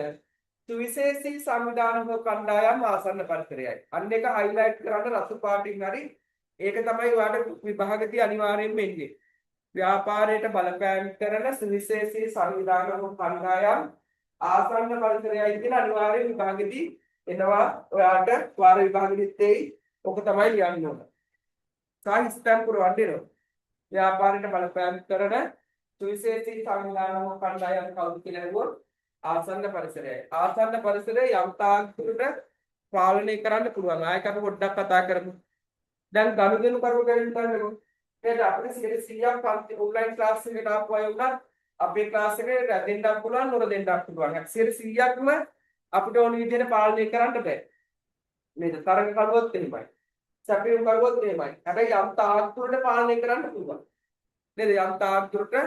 සුවිශේෂී සංවිධාන හෝ කණ්ඩායම් ආසන්න පරිසරයයි. අන්න එක හයිලයිට් කරන්න රතු පාටින් හරි ඒක තමයි ඔයාලට විභාගදී අනිවාර්යෙන්ම එන්නේ. ව්‍යාපාරයට බලපෑම් කරන සුවිශේෂී සංවිධාන හෝ කණ්ඩායම් ආසන්න පරිසරයයි කියන අනිවාර්යෙන් විභාගදී එනවා. ඔයාලට වාර විභාගෙදිත් එයි. ඔක තමයි ලියන්න ඕන. සාහිත්‍යම් පුරවන්න දෙනවා. ව්‍යාපාරයට බලපෑම් කරන සුවිශේෂී සංවිධාන හෝ කණ්ඩායම් කවුද කියලා අහුවොත් ආසන්න පරිසරයයි. ආසන්න පරිසරය යම් තාක් දුරට පාලනය කරන්න පුළුවන්. ආයෙත් අපි පොඩ්ඩක් කතා කරමු. දැන් ගනුදෙනු කරමු ගැන හිතන්නකෝ. එහෙනම් අපිට 100ක් පන්ති ඔන්ලයින් ක්ලාස් එකකට ආපු අය වුණත් අපේ ක්ලාස් එකේ රැඳෙන්නත් පුළුවන් නොර දෙන්නත් පුළුවන්. 100%ක්ම අපිට ඕන විදිහට පාලනය කරන්න බෑ. නේද? තරඟ කරුවොත් එහෙමයි. සැපයුම් කරුවොත් එහෙමයි. හැබැයි යම් තාක් දුරට පාලනය කරන්න පුළුවන්. නේද? යම් තාක් දුරට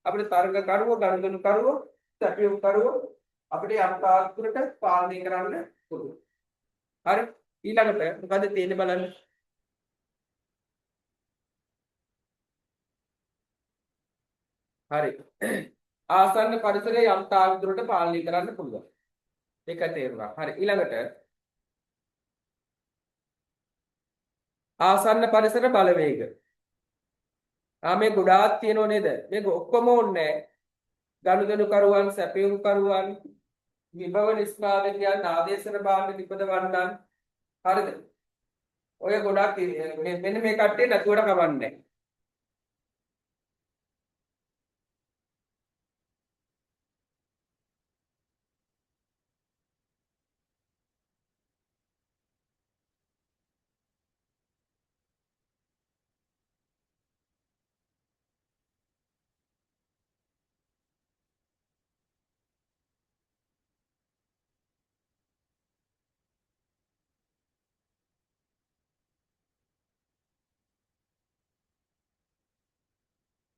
අපිට තරඟ කරුවෝ ගනුදෙනු කරුවෝ සැපයුම් කරුවෝ අපිට යම් තාක් දුරට පාලනය කරන්න පුළුවන්. හරි. ඊළඟට මොකද තියෙන්නේ බලන්න. හරි. ආසන්න පරිසරය යම් තාක් දුරට පාලනය කරන්න පුළුවන්. ඒක තේරුණා. හරි. ඊළඟට ආසන්න පරිසර බලවේග. මේ ගොඩාක් තියෙනව නේද? මේක ඔක්කොම ඕනේ ගනුදෙනු කරුවන්, සැපයුම් කරුවන්, විභව නිෂ්පාදකයන්, ආදේශන භාණ්ඩ නිපදවන්නන්. හරිද? ඔය ගොඩාක් මෙන්න මේ කට්ටිය නැතුවට කවන්නේ.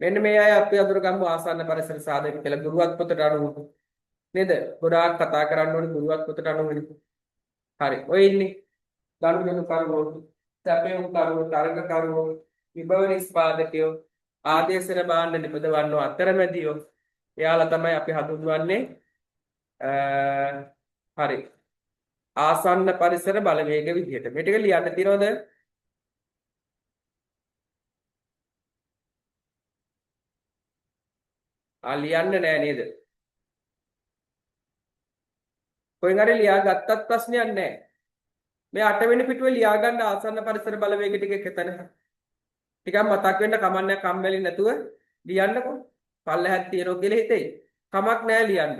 මෙන්න මේ අය අපි අඳුර ගමු ආසන්න පරිසර සාධක කියලා ගුරුවත් පොතට අනුව නේද? ගොඩාක් කතා කරන්න ඕනේ ගුරුවත් පොතට අනුවනේ. හරි. ඔය ඉන්නේ ගනුදෙනු කරුවෝ, සැපයුම් කරුවෝ, තරඟ කරුවෝ, විභව නිෂ්පාදකයෝ, ආදේශන භාණ්ඩ නිපදවන්නෝ අතරමැදියෝ. එයාලා තමයි අපි හඳුන්වන්නේ හරි. ආසන්න පරිසර බලවේග විදිහට. මේ ටික ලියන්න තියනවද? ලියන්න නෑ නේද? කොහෙන් හරි ලියා ගත්තත් ප්‍රශ්නයක් නෑ. මේ 8 වෙනි පිටුවේ ලියා ගන්න ආසන්න පරිසර බලවේග ටික එකතන. ටිකක් මතක් වෙන්න කමන්නේ කම්මැලි නැතුව ලියන්නකො. පල්ලෙහාත් තියනවා කියලා හිතේ. කමක් නෑ ලියන්න.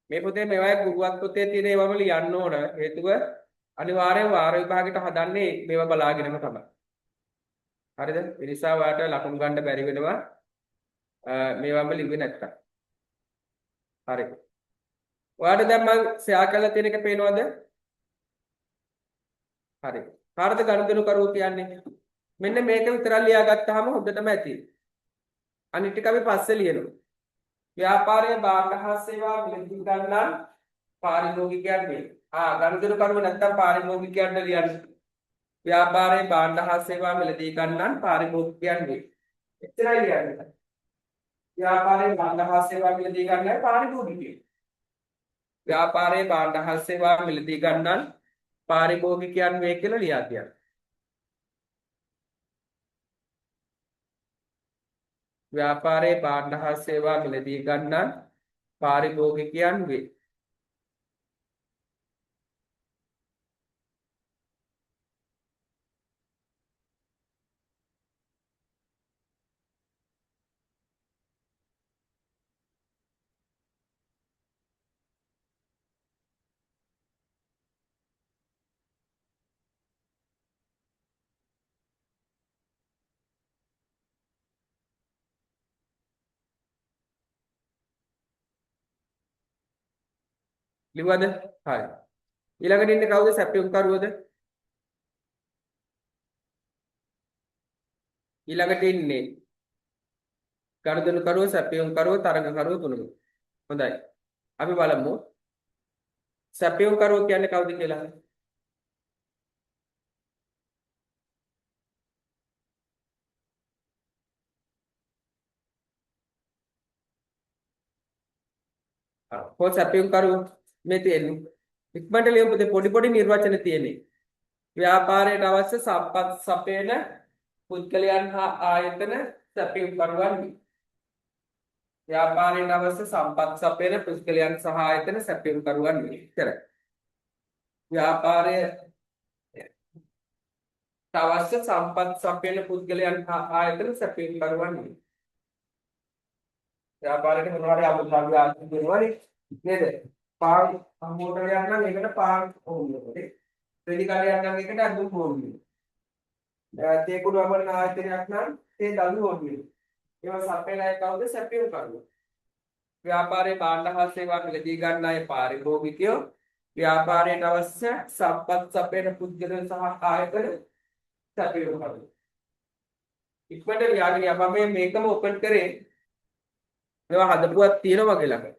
මේ පොතේ මේවායේ ගුරුවත් පොතේ තියෙන ඒවාම ලියන්න ඕන. හේතුව අනිවාර්යෙන් වාර විභාගයට හදන්නේ මේවා බලාගෙනම තමයි. හරිද? ඒ නිසා ඔයාලට ලකුණු ගන්න බැරි වෙනවා මේවාම ලිව්වේ නැත්තම්. හරි. ඔයාලට දැන් මම ෂෙයා කරලා තියෙන එක පේනවද? හරි. කාටද ගනුදෙනු කරුවෝ කියන්නේ? මෙන්න මේක විතරක් ලියාගත්තාම හොඳටම ඇති. අනිත් ටික අපි පස්සේ ලියනවා. ව්‍යාපාරයේ භාණ්ඩ හා සේවා මිලදී ගන්නා පාරිභෝගිකයන් වේ. ගනුදෙනු කරුවෝ නැත්තම් පාරිභෝගිකයන්ට ලියන්න. ව්‍යාපාරයේ භාණ්ඩ හා සේවා මිලදී ගන්නා පාරිභෝගිකයන් වේ. එච්චරයි ලියන්නේ. ව්‍යාපාරයේ භාණ්ඩ හා සේවා මිලදී ගන්නා පාරිභෝගිකයෝ. ව්‍යාපාරයේ භාණ්ඩ හා සේවා මිලදී ගන්නා පාරිභෝගිකයන් වේ කියලා ලියා තියන්න. ව්‍යාපාරයේ භාණ්ඩ හා සේවා මිලදී ගන්නා පාරිභෝගිකයන් වේ. ලිව්වද? හරි. ඊළඟට ඉන්නේ කවුද? සැපයුම් කරුවද? ඊළඟට ඉන්නේ ගනුදෙනු කරුවෝ, සැපයුම් කරුවෝ, තරඟ කරුවෝ තුනම. හොඳයි. අපි බලමු සැපයුම් කරුවෝ කියන්නේ කවුද කියලා. කොහොම සැපයුම් කරුවෝ මේ තියෙන්නේ. ඉක්මනට ලියමු පොඩි පොඩි නිර්වචන තියෙන්නේ. ව්‍යාපාරයට අවශ්‍ය සම්පත් සපයන පුද්ගලයන් හා ආයතන සැපයුම් කරුවන් වේ. ව්‍යාපාරයට අවශ්‍ය සම්පත් සපයන පුද්ගලයන් සහ ආයතන සැපයුම් කරුවන් වේ. ඉතරයි. ව්‍යාපාරයට අවශ්‍ය සම්පත් සපයන පුද්ගලයන් හා ආයතන සැපයුම් කරුවන් වේ. ව්‍යාපාරයට මොනවා හරි අමුද්‍රව්‍ය ආදිය දෙනවනේ නේද? පාන් අමුද්‍රව්‍යයක් නම් ඒකට පාන් ඕනේ. රෙදි කඩයක් නම් ඒකට අඳුම් ඕනේ. තේ කුඩු අමරන ආයතනයක් නම් තේ දළු ඕනේ. ඒවා සපයන අය කවුද? සැපයුම් කරුවෝ. ව්‍යාපාරයේ භාණ්ඩ හා සේවා මිලදී ගන්න අය පාරිභෝගිකයෝ. ව්‍යාපාරයට අවශ්‍ය සම්පත් සපයන පුද්ගලයන් සහ ආයතන සැපයුම් කරුවෝ. ඉක්මනට ලියාගෙන යපම මේකම ඕපන් කරේ. මේවා හදපුවක් තියෙනවා වගේ ළඟ.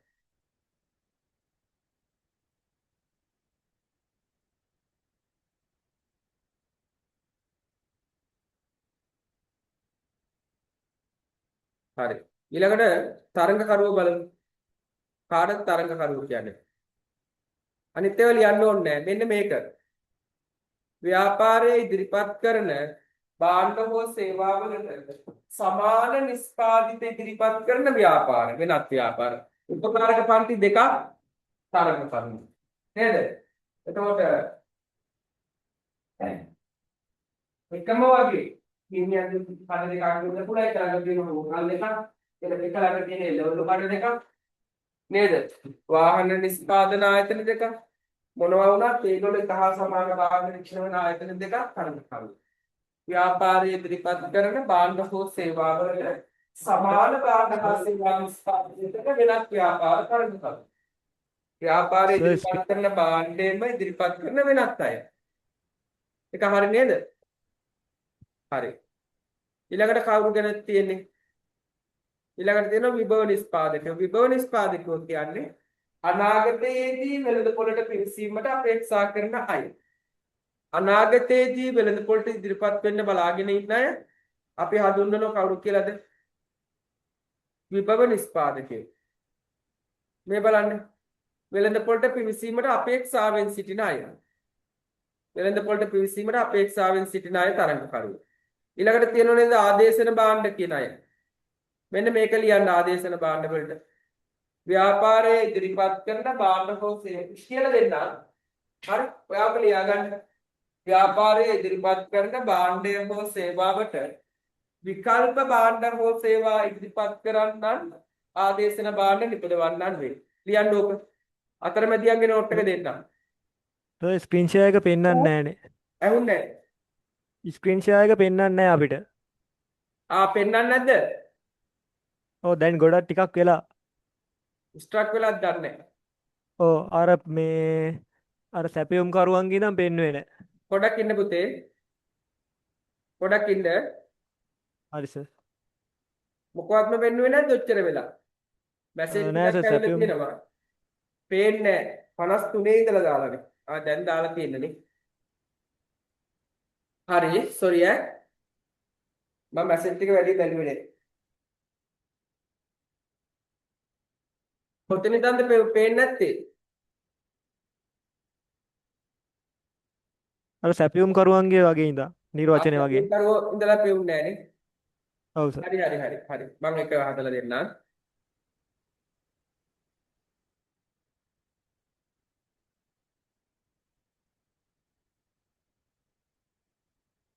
හරි. ඊළඟට තරඟකරුවෝ බලමු. කාටද තරඟකරුවෝ කියන්නේ? අනිත් ඒවා ලියන්න ඕනේ නැහැ. මෙන්න මේක. ව්‍යාපාරයේ ඉදිරිපත් කරන භාණ්ඩ හෝ සේවාවලට සමාන නිෂ්පාදිත ඉදිරිපත් කරන ව්‍යාපාර වෙනත් ව්‍යාපාර. උපකාරක පන්ති දෙකක් තරඟකරුවෝ. නේද? එතකොට එකම වගේ ඉන්නේ කඩ දෙකක් දුන්න පුළුවන් ඒක ළඟ තියෙන හොල් දෙකක් ඒක එක ළඟ තියෙන ලෙවල් කඩ දෙකක් නේද වාහන නිෂ්පාදන ආයතන දෙකක් මොනවා වුණත් ඒගොල්ලෝ එක හා සමාන භාග නිරීක්ෂණ වෙන ආයතන දෙකක් කරනවා ව්‍යාපාරයේ ඉදිරිපත් කරන භාණ්ඩ හෝ සේවාවල සමාන භාණ්ඩ හා සේවා නිෂ්පාදනයක වෙනත් ව්‍යාපාර කරනවා ව්‍යාපාරයේ ඉදිරිපත් කරන භාණ්ඩෙම ඉදිරිපත් කරන වෙනත් අය ඒක හරිය නේද හරි ඊළඟට කවුරු ගැන තියෙන්නේ ඊළඟට තියෙනවා විභව නිෂ්පාදකයෝ විභව නිෂ්පාදකයෝ කියන්නේ අනාගතයේදී වෙළඳපොළට පිවිසීමට අපේක්ෂා කරන අය අනාගතයේදී වෙළඳපොළට ඉදිරිපත් වෙන්න බලාගෙන ඉන්න අය අපි හඳුන්වනවා කවුරු කියලාද විභව නිෂ්පාදකයෝ මේ බලන්න වෙළඳපොළට පිවිසීමට අපේක්ෂාවෙන් සිටින අය වෙළඳපොළට පිවිසීමට අපේක්ෂාවෙන් සිටින අය තරඟකරුවෝ ඊළඟට තියෙනවා නේද ආදේශන භාණ්ඩ කියන අය මෙන්න මේක ලියන්න ආදේශන භාණ්ඩ වලට ව්‍යාපාරයේ ඉදිරිපත් කරන භාණ්ඩ හෝ සේවා කියලා දෙන්න හරි ඔයාම ලියා ගන්න ව්‍යාපාරයේ ඉදිරිපත් කරන භාණ්ඩය හෝ සේවාවට විකල්ප භාණ්ඩ හෝ සේවා ඉදිරිපත් කරන්නන් ආදේශන භාණ්ඩ නිපදවන්නන් වේ ලියන්න ඕක අතරමැදියන්ගේ නෝට් එක දෙන්න ඔය ස්ක්‍රීන් ෂෙයා එක පෙන්වන්නේ නැහනේ ඇහුන්නේ ස්ක්‍රීන් ෂෙයා එක පෙන්වන්නේ නැහැ අපිට පෙන්වන්නේ නැද්ද ඔව් දැන් ගොඩක් ටිකක් වෙලා ස්ට්‍රක් වෙලාද දන්නේ ඔව් අර මේ අර සැපයුම් කරුවන්ගේ නම් පෙන්වෙන්නේ නැහැ පොඩක් ඉන්න පුතේ. පොඩක් ඉන්න. හරි සර්. මොකවත්ම වෙන්නුවේ නැද්ද ඔච්චර වෙලා? මැසේජ් නෑ සර් ටිකක් ඇවිල්ලා සැපියුම් තියෙනවා. පේන්නේ නැහැ. 53 ඉඳලා දාලානේ. දැන් දාලා තියෙන්නේ නේ. හරි සෝරි ඈ. මම මැසේජ් ටික වැඩි බැලුවේ නේ. කොතනින්ද පේන්නේ නැත්තේ? අර සැපියුම් කරුවන්ගේ වගේ ඉඳා නිර්වචනය වගේ. අපේ ඉඳලා පේන්නේ නැහැ නේ. ඔව් සර්. හරි. මම එක හදලා දෙන්නම්.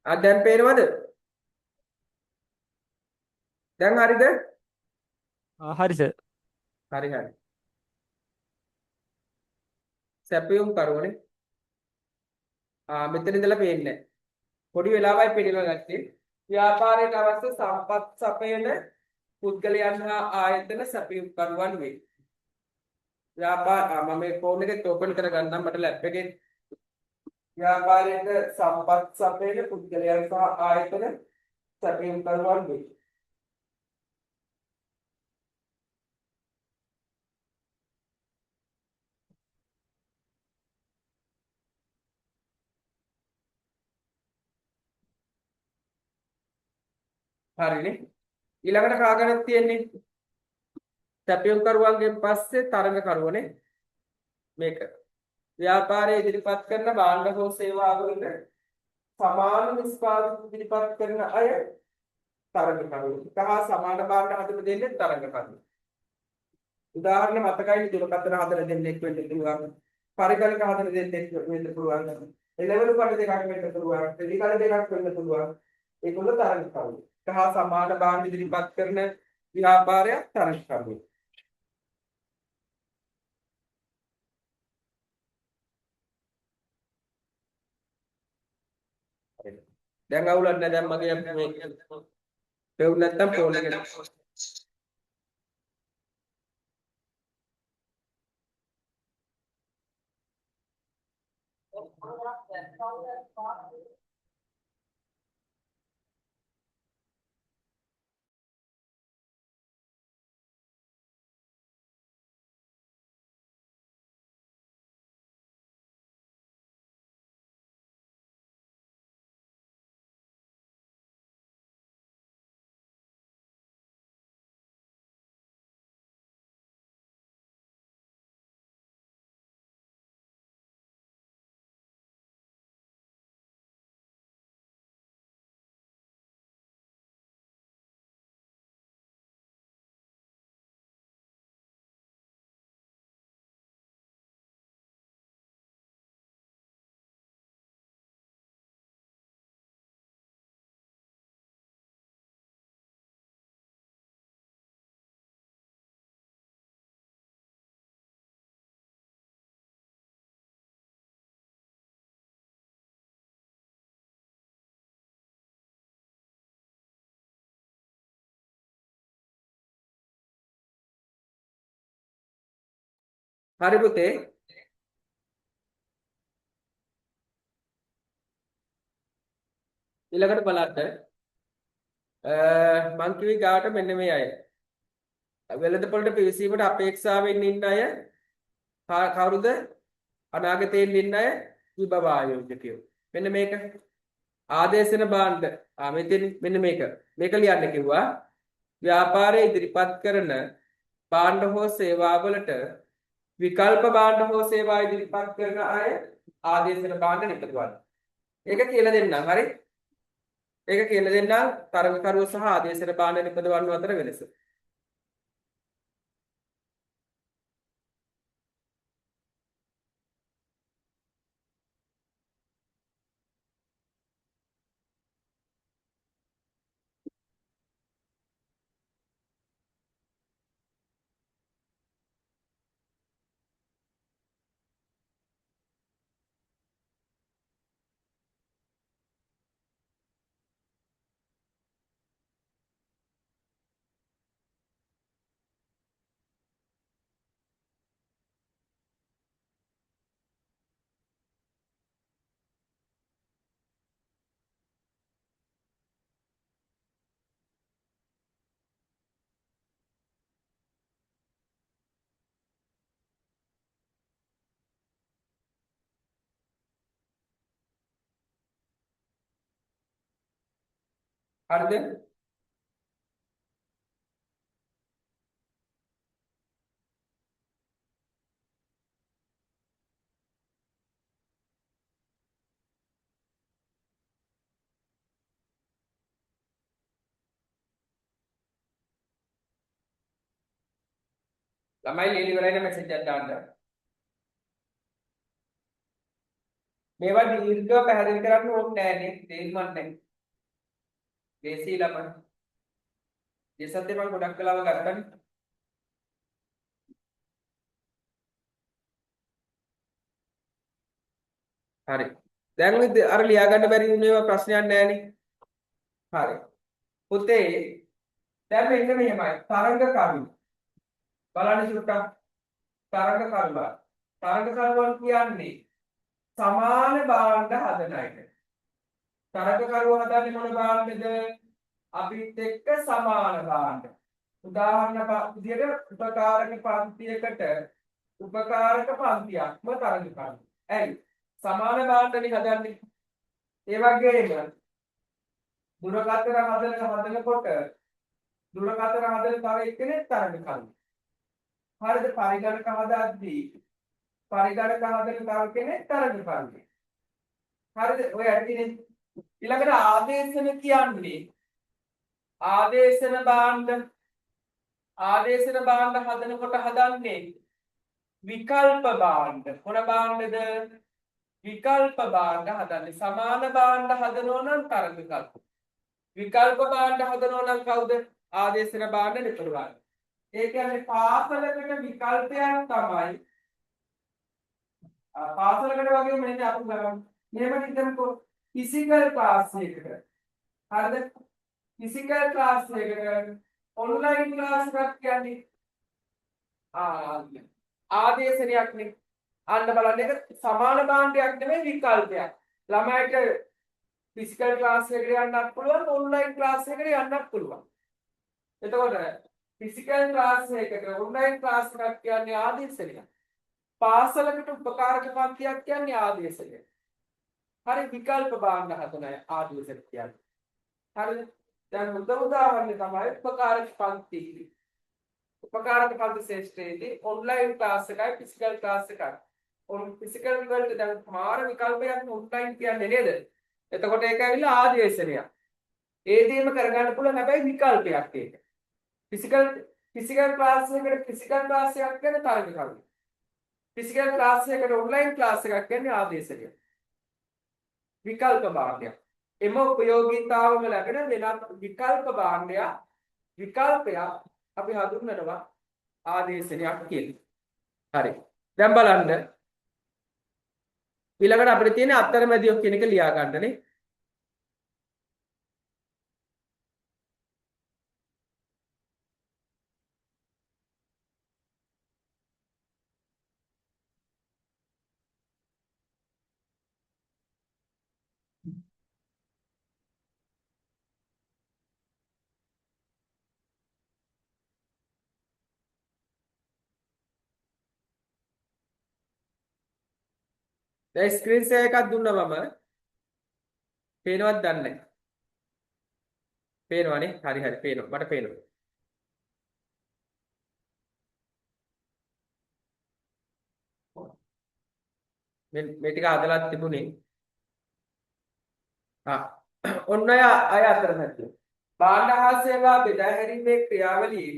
දැන් පේනවද? දැන් හරිද? හරි සර්. හරි. සැපියුම් කරවනේ. මෙතන ඉඳලා පේන්නේ නැහැ. පොඩි වෙලාවයි පෙන්නලා නැත්තේ. ව්‍යාපාරයට අවශ්‍ය සම්පත් සපයන පුද්ගලයන් හා ආයතන සැපියුම් කරුවන් වේ. මම මේ ෆෝන් එකෙත් ඕපන් කරගන්නම් මට ලැප් එකේ. ව්‍යාපාරයට සම්පත් සපයන පුද්ගලයන් සහ ආයතන සැපියුම් කරුවන් වේ. හරිනේ. ඊළඟට කාගෙනද තියෙන්නේ? සැපියුම් කරුවන්ගෙන් පස්සේ තරඟ කරුවනේ මේක. ව්‍යාපාරයේ ඉදිරිපත් කරන භාණ්ඩ හෝ සේවා වලට සමාන නිෂ්පාදන ඉදිරිපත් කරන අය තරඟ කරුවෝ. කහා සමාන භාණ්ඩ හදලා දෙන්නේ තරඟ කරුවෝ. උදාහරණ මතකයි දුරකථන හදලා දෙන්නෙක් වෙන්න පුළුවන්. පරිකල්ප හදලා දෙන්නෙක් වෙන්න පුළුවන්. එළවලු කඩ දෙකක් වෙන්න පුළුවන්. දෙවි කඩ දෙකක් වෙන්න පුළුවන්. ඒගොල්ලෝ තරඟ කරුවෝ. කහා සමාන භාණ්ඩ ඉදිරිපත් කරන ව්‍යාපාරයක් තරඟ කරුවෝ. දැන් අවුලක් නැහැ දැන් මගේ මේ පෙවුන නැත්තම් ෆෝන් එකට හරි පුතේ ඊළඟට බලන්න මං කිව්වේ ගාවට මෙන්න මේ අය වෙළඳපොළට පිවිසීමට අපේක්ෂාවෙන් ඉන්න අය කවුරුද අනාගතයෙන් ඉන්න අය විභව ආයෝජකයෝ මෙන්න මේක ආදේශන භාණ්ඩ මෙන්න මේක ලියන්න කිව්වා ව්‍යාපාරයේ ඉදිරිපත් කරන භාණ්ඩ හෝ සේවාවලට විකල්ප භාණ්ඩ හෝ සේවා ඉදිරිපත් කරන අය ආදේශන භාණ්ඩ නිපදවන්න. ඒක කියලා දෙන්නම්. හරි? ඒක කියලා දෙන්නම් තරගකරුවෝ සහ ආදේශන භාණ්ඩ නිපදවන්න අතර වෙනස. හරිද? ළමයි ලියලා ඉවරයිනේ මැසේජ් එකක් දාන්න. මේවා දීර්ඝව පැහැදිලි කරන්න ඕනේ නෑනේ. තේරුම්වත් නැහැ. දේශී ළමයි. දේශත්තේ මම ගොඩක් කලාව ගත්තනේ. හරි. දැන් අර ලියා ගන්න බැරි වුණේවා ප්‍රශ්නයක් නෑනේ. හරි. පුතේ දැන් මෙන්න මෙහෙමයි. තරංග කර්ම. බලන්න චුට්ටක්. තරංග කර්ම. තරංග කර්ම කියන්නේ සමාන භාණ්ඩ හදන අයට. තරංග කර්ම හදන්නේ මොන භාණ්ඩද? අපිත් එක්ක සමාන භාණ්ඩ. උදාහරණ විදියට උපකාරක පන්තියකට උපකාරක පන්තියක්ම තරංග කර්ම. ඇයි? සමාන භාණ්ඩනේ හදන්නේ. ඒ වගේම දුරකථන හදනකොට දුරකථන හදන තව එක්කෙනෙක් තරංග කර්ම. හරිද? පරිගණක හදද්දී පරිගණක හදන තව කෙනෙක් තරංග කර්ම. හරිද? ඔය ඇටිනේ. ඊළඟට ආදේශන කියන්නේ ආදේශන භාණ්ඩ හදනකොට හදන්නේ විකල්ප භාණ්ඩ. මොන භාණ්ඩද? විකල්ප භාණ්ඩ හදන්නේ. සමාන භාණ්ඩ හදනවා නම් තරංග කර්ම. විකල්ප භාණ්ඩ හදනවා නම් කවුද? ආදේශන භාණ්ඩ නිපදවන්නේ. ඒ කියන්නේ පාසලකට විකල්පයක් තමයි පාසලකට වගේම මෙන්න අපි බලමු. මෙහෙම හිතමුකෝ ෆිසිකල් ක්ලාස් එකකට. හරිද? ෆිසිකල් ක්ලාස් එකකට ඔන්ලයින් ක්ලාස් එකක් කියන්නේ ආදේශනයක්නේ. අන්න බලන්න ඒක සමාන භාණ්ඩයක් නෙමෙයි විකල්පයක්. ළමයිට ෆිසිකල් ක්ලාස් එකකට යන්නත් පුළුවන් ඔන්ලයින් ක්ලාස් එකකට යන්නත් පුළුවන්. එතකොට ෆිසිකල් ක්ලාස් එකකට ඔන්ලයින් ක්ලාස් එකක් කියන්නේ ආදේශනයක්. පාසලකට උපකාරක පන්තියක් කියන්නේ ආදේශනයක්. හරි විකල්ප භාණ්ඩ හදන ආදේශනයක් කියන්නේ. හරිද? දැන් උදාහරණය තමයි උපකාරක පන්ති. උපකාරක පන්ති ශ්‍රේෂ්ඨයේදී ඔන්ලයින් ක්ලාස් එකයි ෆිසිකල් ක්ලාස් එකයි. ෆිසිකල් වලට දැන් මාර විකල්පයක් ඔන්ලයින් කියන්නේ නේද? එතකොට ඒක ඇවිල්ලා ආදේශනයක්. ඒ දේම කරගන්න පුළුවන් හැබැයි විකල්පයක් ඒක. ෆිසිකල් ක්ලාස් එකකට ෆිසිකල් ක්ලාස් එකක් කියන්නේ තරග කරුණු. ෆිසිකල් ක්ලාස් එකකට ඔන්ලයින් ක්ලාස් එකක් කියන්නේ ආදේශනයක්. විකල්ප භාණ්ඩයක්. එම උපයෝගීතාවම ලැබෙන වෙනත් විකල්ප භාණ්ඩයක් විකල්පයක් අපි හඳුන්වනවා ආදේශනයක් කියලා. හරි. දැන් බලන්න ඊළඟට අපිට තියෙන අතරමැදියෝ කියන එක ලියා ගන්නනේ. දැන් ස්ක්‍රීන් ෂෙයා එකක් දුන්නා මම. පේනවද දන්නේ නැහැ. පේනවනේ. හරි හරි පේනවා. මට පේනවා. මේ ටික හදලා තිබුණේ. ඔන්න අය අතරමැද භාණ්ඩ හා සේවා බෙදා හැරීමේ ක්‍රියාවලියේ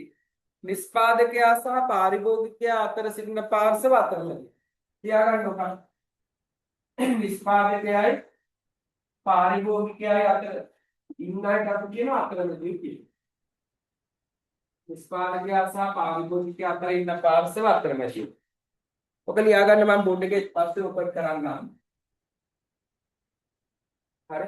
නිෂ්පාදකයා සහ පාරිභෝගිකයා අතර සිටින පාර්ශව අතරමැද තියාගන්න ඕන. නිෂ්පාදකයයි පාරිභෝගිකයයි අතර ඉන්නයිට අපි කියන අතරමැදියෝ කියලා. නිෂ්පාදකයා සහ පාරිභෝගිකයා අතර ඉන්න පාර්ශව අතරමැදියෝ. ඔක ලියා ගන්න මම බෝඩ් එකේ පස්සේ ඔපන් කරන්නම්. හරි.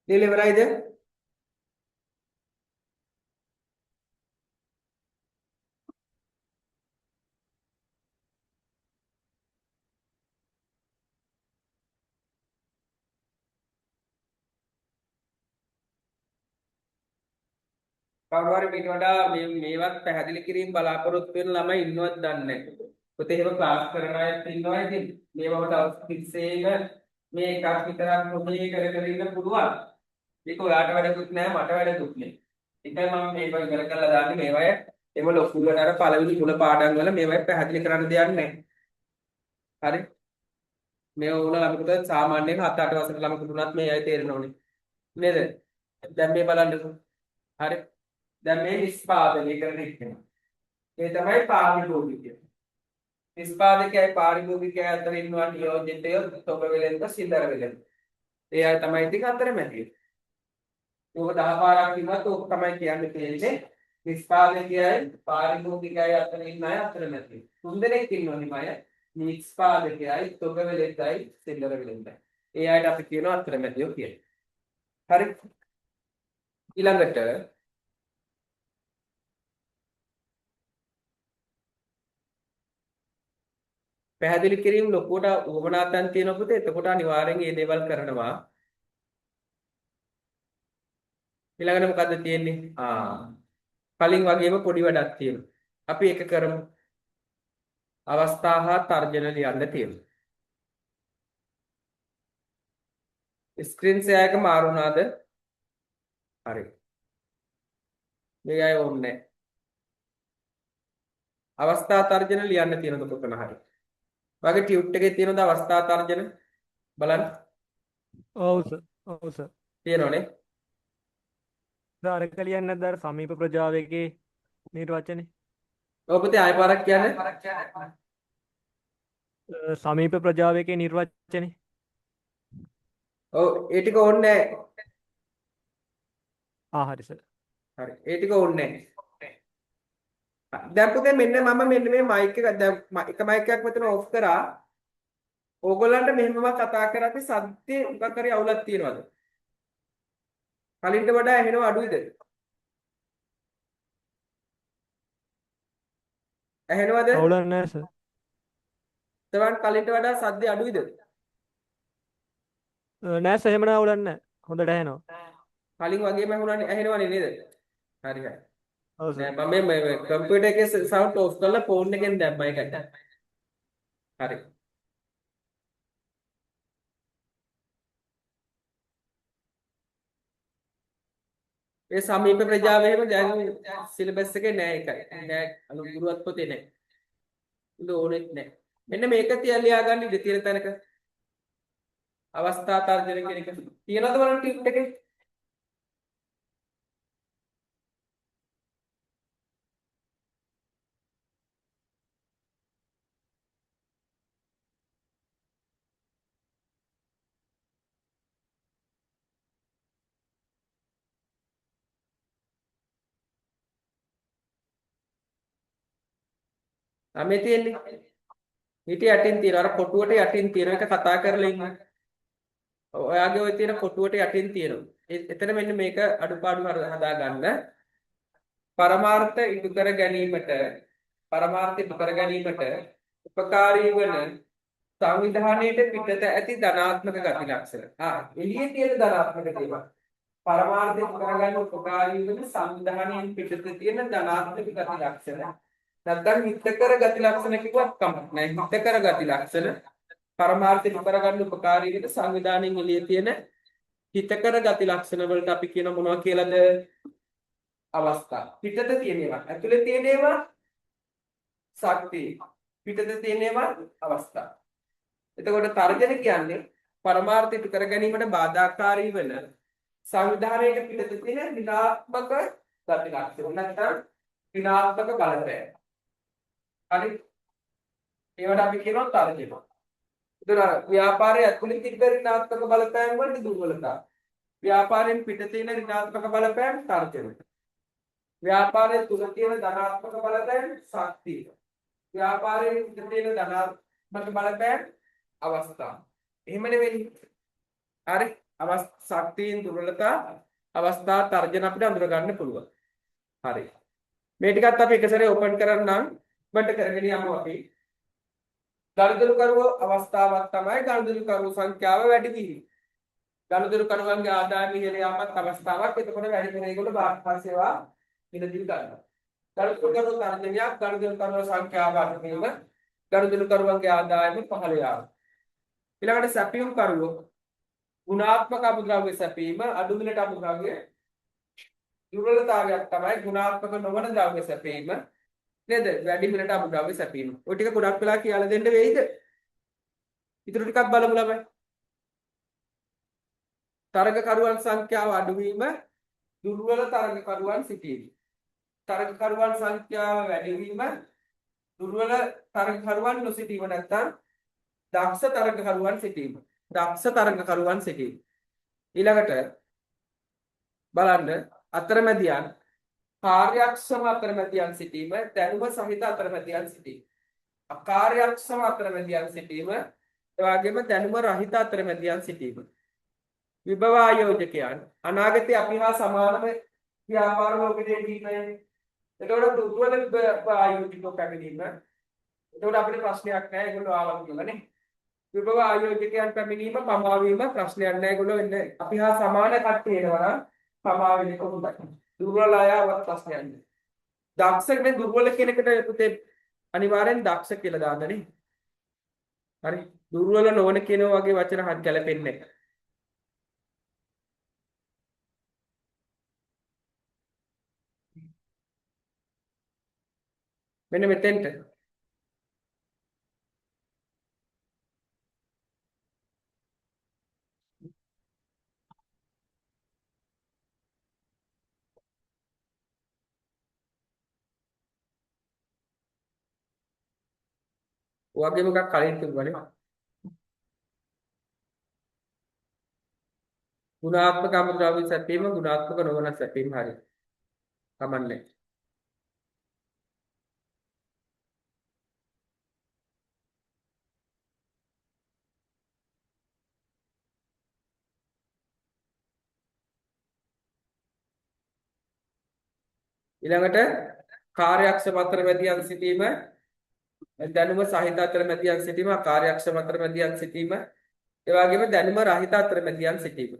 ලියලා ඉවරයිද? කවුරු හරි මීට වඩා මේවත් පැහැදිලි කිරීම බලාපොරොත්තු වෙන ළමයි ඉන්නවද දන්නේ නැහැ. පොතේ එහෙම ක්ලාස් කරන අයත් ඉන්නවා. ඉතින් මේවම දවස් 30ේම මේ එකක් විතරක් මොකේ කර කර ඉන්න පුළුවන්. ඒක ඔයාට වැඩකුත් නැහැ මට වැඩකුත් නැහැ. ඒකයි මම මේක ඉවර කරලා දාන්නේ මේවය. එම ලොකුලට අර පළවෙනි මුල පාඩම් වල මේවයි පැහැදිලි කරන්න දෙයක් නැහැ. හරි? මේ ඕන ළමකට සාමාන්‍යයෙන් 7-8 වසර ළමකට උනත් මේ අය තේරෙන්න ඕනේ. නේද? දැන් මේ බලන්නකෝ. හරි? දැන් මේ නිෂ්පාදනය කරන එක. ඒ තමයි පාරිභෝගිකය. නිෂ්පාදකයයි පාරිභෝගිකයයි අතර ඉන්නවා නියෝජිතයෝ තොග වෙලෙන්ද සිල්ලර වෙලෙන්ද. ඒ අය තමයි ඉතින් අතරමැදිය. ඕක 10 පාරක් කිව්වත් ඕක තමයි කියන්නේ තියෙන්නේ. නිෂ්පාදකයයි පාරිභෝගිකයයි අතර ඉන්න අය අතරමැදිය. තුන් දෙනෙක් ඉන්නෝනේ මය. නිෂ්පාදකයයි තොග වෙලෙන්දයි සිල්ලර වෙලෙන්දයි. ඒ අයට අපි කියනවා අතරමැදියෝ කියලා. හරි? ඊළඟට පැහැදිලි කිරීම ලොකුවට උවමනාතන් තියෙන පුතේ. එතකොට අනිවාර්යෙන් මේ දේවල් කරනවා. ඊළඟට මොකද්ද තියෙන්නේ? කලින් වගේම පොඩි වැඩක් තියෙනවා. අපි ඒක කරමු. අවස්ථා හා තර්ජන ලියන්න තියෙනවා. ස්ක්‍රීන් ෂෙයා එක මාරු වුණාද? හරි. මේ අය ඕනේ. අවස්ථා තර්ජන ලියන්න තියෙනද කොතන හරි? වගේ ටියුට් එකේ තියෙනද අවස්ථා තර්ජන? බලන්න. ඔව් සර්. ඔව් සර්. තියෙනවනේ. සර් අර කලියන්නේ නැද්ද අර සමීප ප්‍රජාවකේ නිර්වචනේ? ඔව් පුතේ ආයෙ පාරක් කියන්න. සමීප ප්‍රජාවකේ නිර්වචනේ. ඔව් ඒ ටික ඕනේ නැහැ. හරි සර්. හරි. ඒ ටික ඕනේ නැහැ. දැන් පුතේ මෙන්න මම මෙන්න මේ මයික් එක දැන් එක මයික් එකක් මෙතන ඔෆ් කරා. ඕගොල්ලන්ට මෙහෙමම කතා කරද්දි සද්දේ මොකක් හරි අවුලක් තියෙනවද? කලින්ට වඩා ඇහෙනව අඩුයිද? ඇහෙනවද? අවුලක් නැහැ සර්. තවන් කලින්ට වඩා සද්දේ අඩුයිද? නෑ සර් එහෙම නෑ අවුලක් නැහැ. හොඳට ඇහෙනවා. කලින් වගේම ඇහෙනවනේ නේද? හරි හරි. ඔව් සර්. නෑ මම මේ කම්පියුටර් එකේ සවුන්ඩ් ඔෆ් කරලා ෆෝන් එකෙන් දැම්මා ඒකයි. හරි. ඒ සමීප ප්‍රජාවේම දැන් සිලබස් එකේ නෑ ඒකයි. නෑ ගුරුවත් පොතේ නෑ. උඹ ඕනෙත් නෑ. මෙන්න මේක තියලා ගන්න ඉඳ තියෙන තැනක අවස්ථා තර්ජන කියන එක තියනවද බලන්න ටියුට් එකේ? මේ තියෙන්නේ. ඊට යටින් තියෙනවා. අර කොටුවට යටින් තියෙන එක කතා කරලා ඉන්න. ඔයාගේ ওই තියෙන කොටුවට යටින් තියෙනවා. එතන මෙන්න මේක අඩුපාඩු හදා ගන්න. පරමාර්ථ ඉටු කර ගැනීමට උපකාරී වන සංවිධානයේට පිටත ඇති ධනාත්මක ගති ලක්ෂණ. එළියේ තියෙන ධනාත්මක දේවල්. පරමාර්ථ ඉටු කරගන්න උපකාරී වන සංවිධානයෙන් පිටත තියෙන ධනාත්මක ගති ලක්ෂණ. නැත්නම් හිතකර ගති ලක්ෂණ කිව්වත් කමක් නැහැ. හිතකර ගති ලක්ෂණ පරමාර්ථ ඉටු කරගන්න උපකාරී වෙන සංවිධානයෙන් එළියේ තියෙන හිතකර ගති ලක්ෂණ වලට අපි කියන මොනවා කියලාද? අවස්ථා. පිටත තියෙන ඒවා. ඇතුලේ තියෙන ඒවා ශක්තිය. පිටත තියෙන ඒවා අවස්ථා. එතකොට තර්ජන කියන්නේ පරමාර්ථ ඉටු කර ගැනීමට බාධාකාරී වෙන සංවිධානයක පිටත තියෙන ඍණාත්මක ගති ලක්ෂණ. නැත්නම් ඍණාත්මක බලපෑම. හරි. ඒවට අපි කියනවා තර්ජන. ඒතර ව්‍යාපාරයේ ඇතුළේ තිබෙන ඍණාත්මක බලපෑම් වලට දුර්වලතා. ව්‍යාපාරයෙන් පිට තියෙන ඍණාත්මක බලපෑම් තර්ජන. ව්‍යාපාරයේ තුල තියෙන ධනාත්මක බලපෑම් ශක්තිය. ව්‍යාපාරයේ පිට තියෙන ධනාත්මක බලපෑම් අවස්ථා. එහෙම නෙවෙයි. හරි. ශක්තියින් දුර්වලතා අවස්ථා තර්ජන අපිට අඳුර ගන්න පුළුවන්. හරි. මේ ටිකත් අපි එක සැරේ ඕපන් කරන්නම්. බට කරගෙන යමු අපි. ගනුදෙනු කරුව අවස්ථාවක් තමයි ගනුදෙනු කරුව සංඛ්‍යාව වැඩි වීම. ගනුදෙනු කරුවන්ගේ ආදායම ඉහළ යාමත් අවස්ථාවක්. එතකොට වැඩි වෙන ඒගොල්ලෝ භාග සේවා මිලදී ගන්නවා. ගනුදෙනු කරුව තර්ජනයක් ගනුදෙනු කරුව සංඛ්‍යාව අඩු වීම ගනුදෙනු කරුවන්ගේ ආදායම පහළ යාම. ඊළඟට සැපයුම් කරුවෝ ගුණාත්මක අමුද්‍රව්‍ය සැපීම අඩු මිලට අමුද්‍රව්‍ය දුර්වලතාවයක් තමයි ගුණාත්මක නොවන ද්‍රව්‍ය සැපීම නේද වැඩි මිලට අමුද්‍රව්‍ය සැපීම. ඔය ටික ගොඩක් වෙලා කියලා දෙන්න වෙයිද? ඊටු ටිකක් බලමු ළමයි. තරගකරුවන් සංඛ්‍යාව අඩු වීම දුර්වල තරගකරුවන් සිටීම. තරගකරුවන් සංඛ්‍යාව වැඩි වීම දුර්වල තරගකරුවන් නොසිටීම නැත්නම් දක්ෂ තරගකරුවන් සිටීම. දක්ෂ තරගකරුවන් සිටීම. ඊළඟට බලන්න අතරමැදියන් කාර්යක්ෂම අතරමැදියන් සිටීම දැනුම සහිත අතරමැදියන් සිටීම. අකාර්යක්ෂම අතරමැදියන් සිටීම එවාගෙම දැනුම රහිත අතරමැදියන් සිටීම. විභව ආයෝජකයන් අනාගතයේ අපි හා සමානම ව්‍යාපාර ලෝකයේ ජීවිතය. එතකොට දුර්වල විභව ආයෝජකෝ පැමිණීම. එතකොට අපිට ප්‍රශ්නයක් නැහැ ඒගොල්ලෝ ආවම කියලානේ. විභව ආයෝජකයන් පැමිණීම පමා වීම ප්‍රශ්නයක් නැහැ ඒගොල්ලෝ එන්නේ. අපි හා සමාන කට්ටිය එනවා නම් පමා වෙන්නේ කොහොමද? දුර්වල අයවත් ප්‍රශ්නයක් නැහැ. දක්ෂ මේ දුර්වල කෙනෙකුට පුතේ අනිවාර්යෙන් දක්ෂ කියලා දාන්නනේ. හරි. දුර්වල නොවන කෙනා වගේ වචන හත් ගැලපෙන්නේ නැහැ. මෙන්න මෙතෙන්ට ඔයගේ මොකක් කලින් තිබුණානේ ගුණාත්මක අමුද්‍රව්‍ය සැපීම ගුණාත්මක නොවන සැපීම හරි කමන්නේ ඊළඟට කාර්යක්ෂම අතරමැදියන් සිටීම දැනුම සහිත අතරමැදියන් සිටීම අකාර්යක්ෂම අතරමැදියන් සිටීම ඒ වගේම දැනුම රහිත අතරමැදියන් සිටීම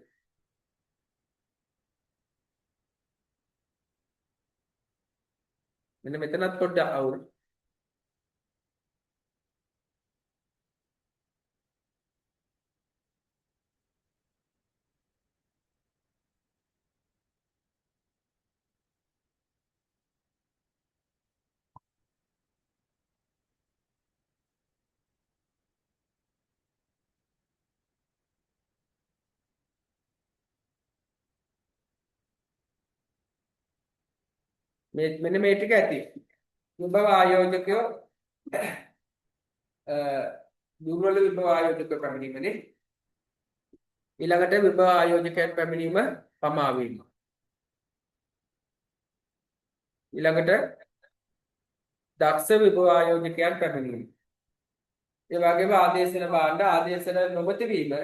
මෙන්න මෙතනත් පොඩ්ඩක් අවුල් මේ මෙන්න මේ ටික ඇති විභව ආයෝජකයෝ දුර්වල විභව ආයෝජක පැමිණීමනේ ඊළඟට විභව ආයෝජකයන් පැමිණීම පමා වීම ඊළඟට දක්ෂ විභව ආයෝජකයන් පැමිණීම ඒ වගේම ආදේශන භාණ්ඩ ආදේශන නොමැති වීම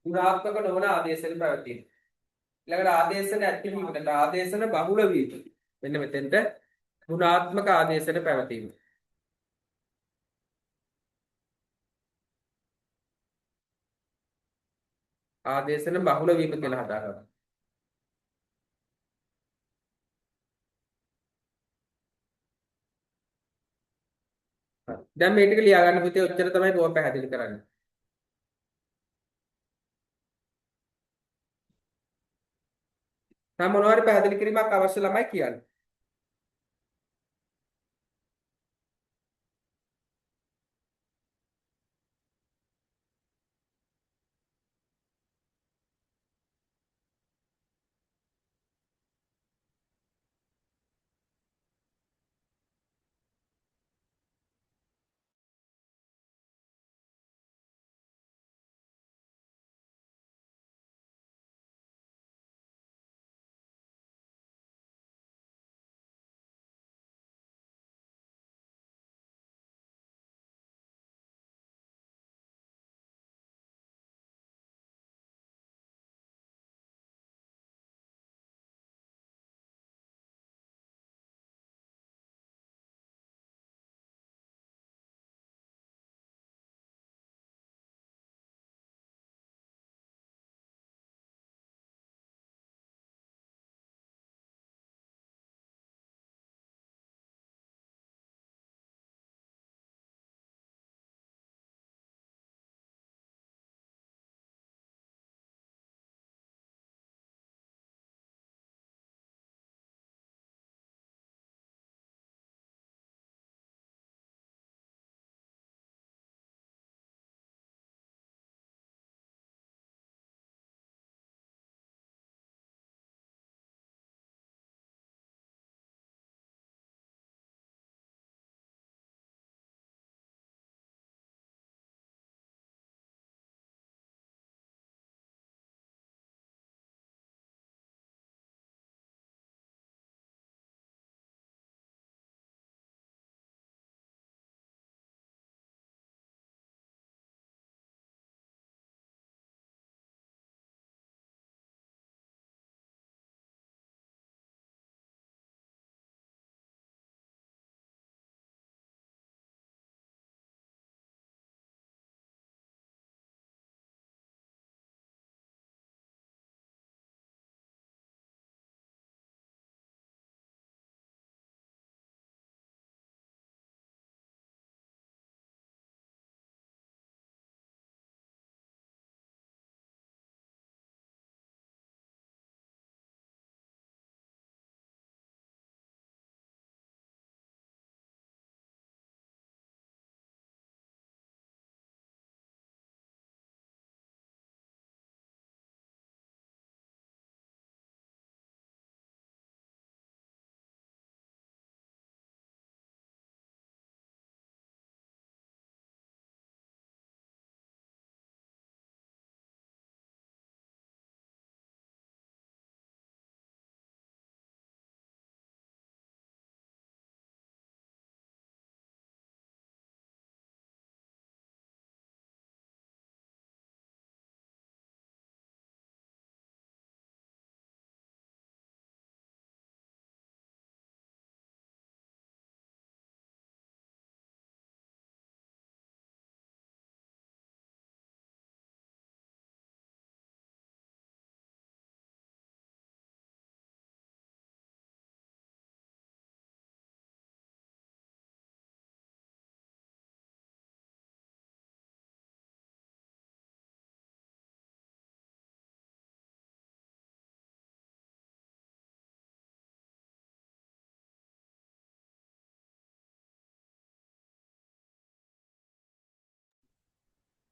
ගුණාත්මක නොවන ආදේශන පැවතීම ඊළඟට ආදේශන ඇතිවීම නැත්නම් ආදේශන බහුල වීම මෙන්න මෙතෙන්ට ගුණාත්මක ආදේශන පැවතීම ආදේශන බහුල වීම කියලා හදාගන්න. දැන් මේ ටික ලියා ගන්න පුතේ ඔච්චර තමයි කොහොම පැහැදිලි කරන්නේ. තව මොනවාරි පැහැදිලි කිරීමක් අවශ්‍ය ළමයි කියන්නේ.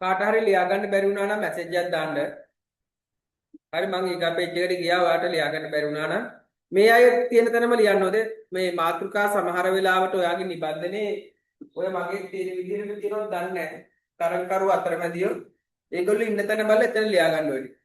කාට හරි ලියා ගන්න බැරි වුණා නම් මැසේජ් එකක් දාන්න. හරි මම ඊගා පේජ් එකට ගියා ඔයාලට ලියා ගන්න බැරි වුණා නම් මේ අය තියෙන තැනම ලියන්න ඕනේ. මේ මාතෘකා සමහර වෙලාවට ඔයාගේ නිබන්ධනේ ඔය මගේ තියෙන විදිහට තියෙනවද දන්නේ නැහැ. තරංකරු අතරමැදියෝ ඒගොල්ලෝ ඉන්න තැන බලලා එතන ලියා ගන්න ඕනේ.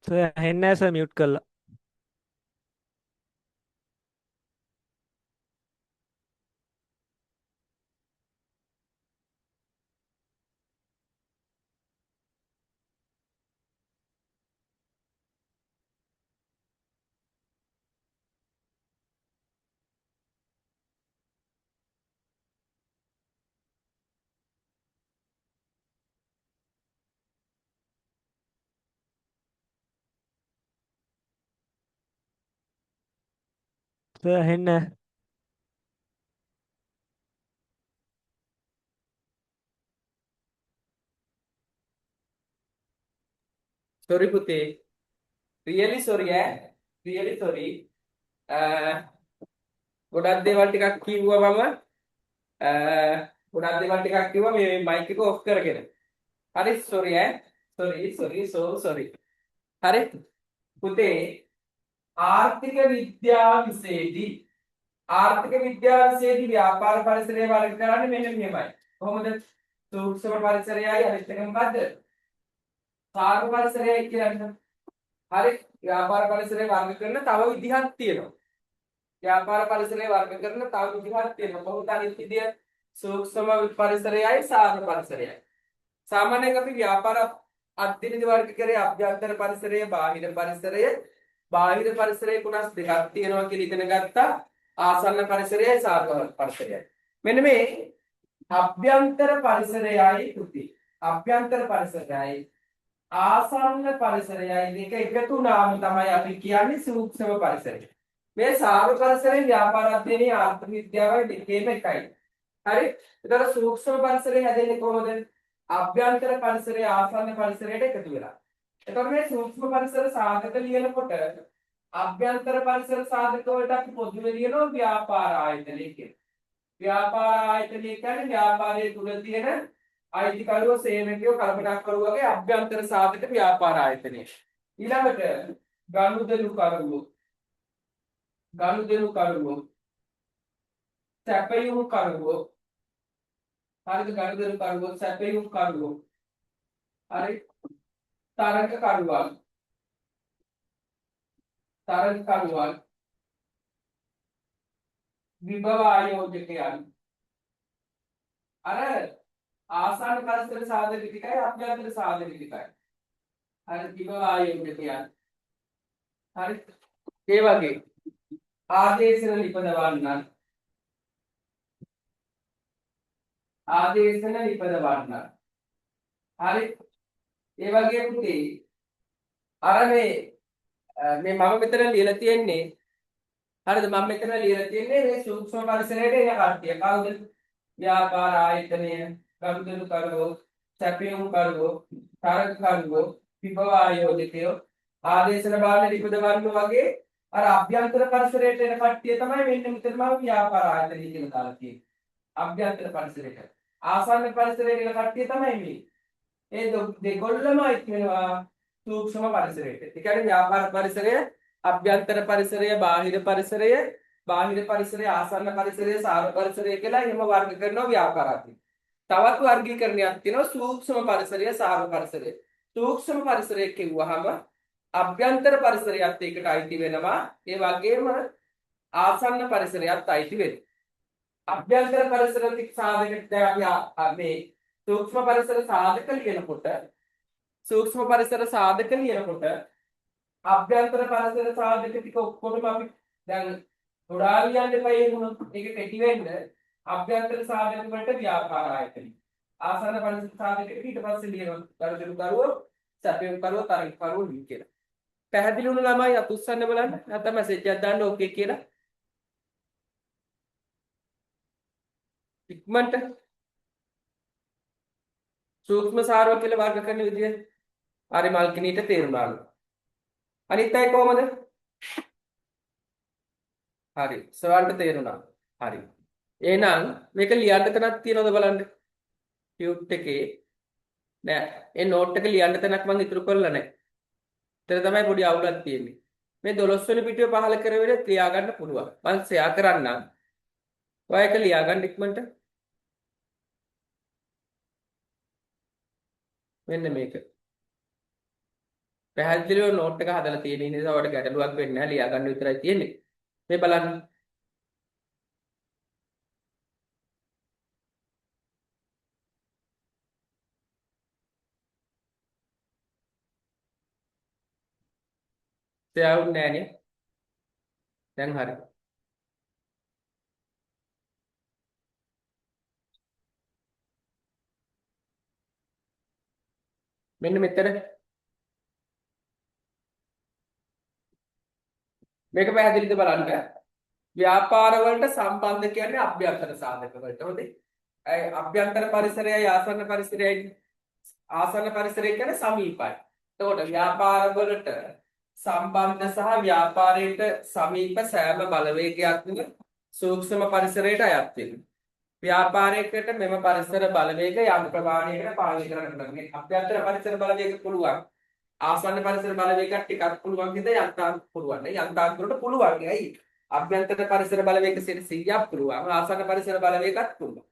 සර් ඇහෙන්නේ නැහැ සර් මියුට් කළා. සර් ඇහෙන්නේ නැහැ. sorry පුතේ really sorry really sorry ගොඩක් දේවල් ටිකක් කිව්වා මම ගොඩක් දේවල් ටිකක් කිව්වා මේ මයික් එක ඔෆ් කරගෙන හරි sorry sorry so sorry හරි පුතේ ආර්ථික විද්‍යාව විෂයේදී ව්‍යාපාර පරිසරය වර්ග කරන්නේ මෙන්න මෙහෙමයි කොහොමද සූක්ෂම පරිසරයයි අනිත් එක මොකද්ද සාර්ව පරිසරයයි කියන්නේ හරි ව්‍යාපාර පරිසරය වර්ග කරන තව විදිහක් තියෙනවා ව්‍යාපාර පරිසරය වර්ග කරන තව විදිහක් තියෙනවා කොහොමද අනිත් විදිය සූක්ෂම පරිසරයයි සාර්ව පරිසරයයි සාමාන්‍යයෙන් අපි ව්‍යාපාර අධ්‍යයන වර්ග කරේ අභ්‍යන්තර පරිසරය බාහිර පරිසරය කොටස් දෙකක් තියෙනවා කියලා ඉගෙන ගත්තා ආසන්න පරිසරයයි සාර්ව පරිසරයයි මෙන්න මේ අභ්‍යන්තර පරිසරයයි පුතේ අභ්‍යන්තර පරිසරයයි ආසන්න පරිසරයයි දෙක එකතු වුණාම තමයි අපි කියන්නේ සූක්ෂම පරිසරය. මේ සාර්ව පරිසරයේ ව්‍යාපාර අධ්‍යයනයේ ආර්ථික විද්‍යාවයි දෙකේම එකයි. හරි? ඒතර සූක්ෂම පරිසරය හැදෙන්නේ කොහොමද? අභ්‍යන්තර පරිසරය ආසන්න පරිසරයට එකතු වෙලා. එතකොට මේ සූක්ෂම පරිසර සාධක ලියනකොට අභ්‍යන්තර පරිසර සාධක වලට අපි පොදුවේ ලියනවා ව්‍යාපාර ආයතනය කියලා. ව්‍යාපාර ආයතනය කියන්නේ ව්‍යාපාරයේ තුල තියෙන අයිතිකරුවෝ සේවකයෝ කල්පනාකරුවෝ වගේ අභ්‍යන්තර සාධක ව්‍යාපාර ආයතනය. ඊළඟට ගනුදෙනු සැපයුම් කරුවෝ හරිද ගනුදෙනු කරුවෝ සැපයුම් කරුවෝ හරි තරඟ කරුවන් විභව ආයෝජකයන් අර ආසන්න පරිසර සාධක ටිකයි අභ්‍යන්තර සාධක ටිකයි. හරි විභව ආයෝජකයන්. හරි ඒ වගේ ආදේශන නිපදවන්න. හරි ඒ වගේ පුතේ අර මේ මම මෙතන ලියලා තියෙන්නේ හරිද මම මෙතන ලියලා තියෙන්නේ මේ සූක්ෂම පරිසරයට එන කට්ටිය. කවුද? ව්‍යාපාර ආයතනය ගනුදෙනු කරුවෝ සැපයුම් කරුවෝ තරඟ කරුවෝ විභව ආයෝජකයෝ ආදේශන බාල නිපදවන්න වගේ අර අභ්‍යන්තර පරිසරයට එන කට්ටිය තමයි මෙන්න මෙතනම ව්‍යාපාර ආයතනය කියලා දාලා තියෙන්නේ අභ්‍යන්තර පරිසරයට ආසන්න පරිසරයට එන කට්ටිය තමයි මේ ඒ දෙකොල්ලම අයිති වෙනවා සූක්ෂම පරිසරයට ඒ කියන්නේ ව්‍යාපාර පරිසරය අභ්‍යන්තර පරිසරය බාහිර පරිසරය ආසන්න පරිසරය සාර්ව පරිසරය කියලා එහෙම වර්ග කරනවා ව්‍යාපාරාදී තවත් වර්ගීකරණයක් තියෙනවා සූක්ෂම පරිසරය සාර්ව පරිසරය. සූක්ෂම පරිසරය කියුවහම අභ්‍යන්තර පරිසරයත් ඒකට අයිති වෙනවා. ඒ වගේම ආසන්න පරිසරයත් අයිති වෙනවා. අභ්‍යන්තර පරිසර සාධක දැන් අපි මේ සූක්ෂම පරිසර සාධක ලියනකොට අභ්‍යන්තර පරිසර සාධක ටික ඔක්කොම අපි දැන් ගොඩාක් ලියන්න එපා ඒක කෙටි වෙන්න අභ්‍යන්තර සාධක වලට ව්‍යාපාර ආයතන ආසන්න පරිසර සාධක ඊට පස්සේ ලියනවා ගනුදෙනු කරුවෝ සැපයුම් කරුවෝ තරඟ කරුවෝ ලිය කියලා පැහැදිලි වුණ ළමයි අත උස්සන්න බලන්න නැත්නම් මැසේජ් එකක් දාන්න ඕකේ කියලා ඉක්මනට සූක්ෂම සාරව කියලා වර්ග කරන විදිය හරි මල්කිනීට තේරුණාලු අනිත් අය කොහමද හරි සවන්ට තේරුණා හරි එහෙනම් මේක ලියන්න තැනක් තියනවද බලන්න ටියුට් එකේ නෑ ඒ නෝට් එක ලියන්න තැනක් මම ඉතුරු කරලා නෑ එතන තමයි පොඩි අවුලක් තියෙන්නේ මේ 12 වෙනි පිටුවේ පහල කරවෙල ලියා ගන්න පුළුවන් මම ෂෙයා කරන්නම් ඔය එක ලියා ගන්න ඉක්මනට මෙන්න මේක පැහැදිලිව නෝට් එක හදලා තියෙන නිසා ඔයාලට ගැටලුවක් වෙන්නේ නැහැ. ලියා ගන්න විතරයි තියෙන්නේ. මේ බලන්න. සෑවුන්නේ නැහනේ. දැන් හරි. මෙන්න මෙතන මේක පැහැදිලිද බලන්න. ව්‍යාපාර වලට සම්බන්ධ කියන්නේ අභ්‍යන්තර සාධක වලට. හොඳේ. අභ්‍යන්තර පරිසරයයි ආසන්න පරිසරයයි. ආසන්න පරිසරය කියන්නේ සමීපයි. එතකොට ව්‍යාපාර වලට සම්බන්ධ සහ ව්‍යාපාරයට සමීප සෑම බලවේගයක්ම සූක්ෂම පරිසරයට අයත් වෙනවා. ව්‍යාපාරයකට මෙම පරිසර බලවේග යම් ප්‍රමාණයකට පාලනය කරන්න පුළුවන්. මේ අභ්‍යන්තර පරිසර බලවේග පුළුවන්. ආසන්න පරිසර බලවේගයක් ටිකක් පුළුවන් හින්දා යන්තාම් පුළුවන්. යන්තාම් වලට පුළුවන්. ඇයි? අභ්‍යන්තර පරිසර බලවේග 100ක් පුළුවන්. ආසන්න පරිසර බලවේගයක් පුළුවන්.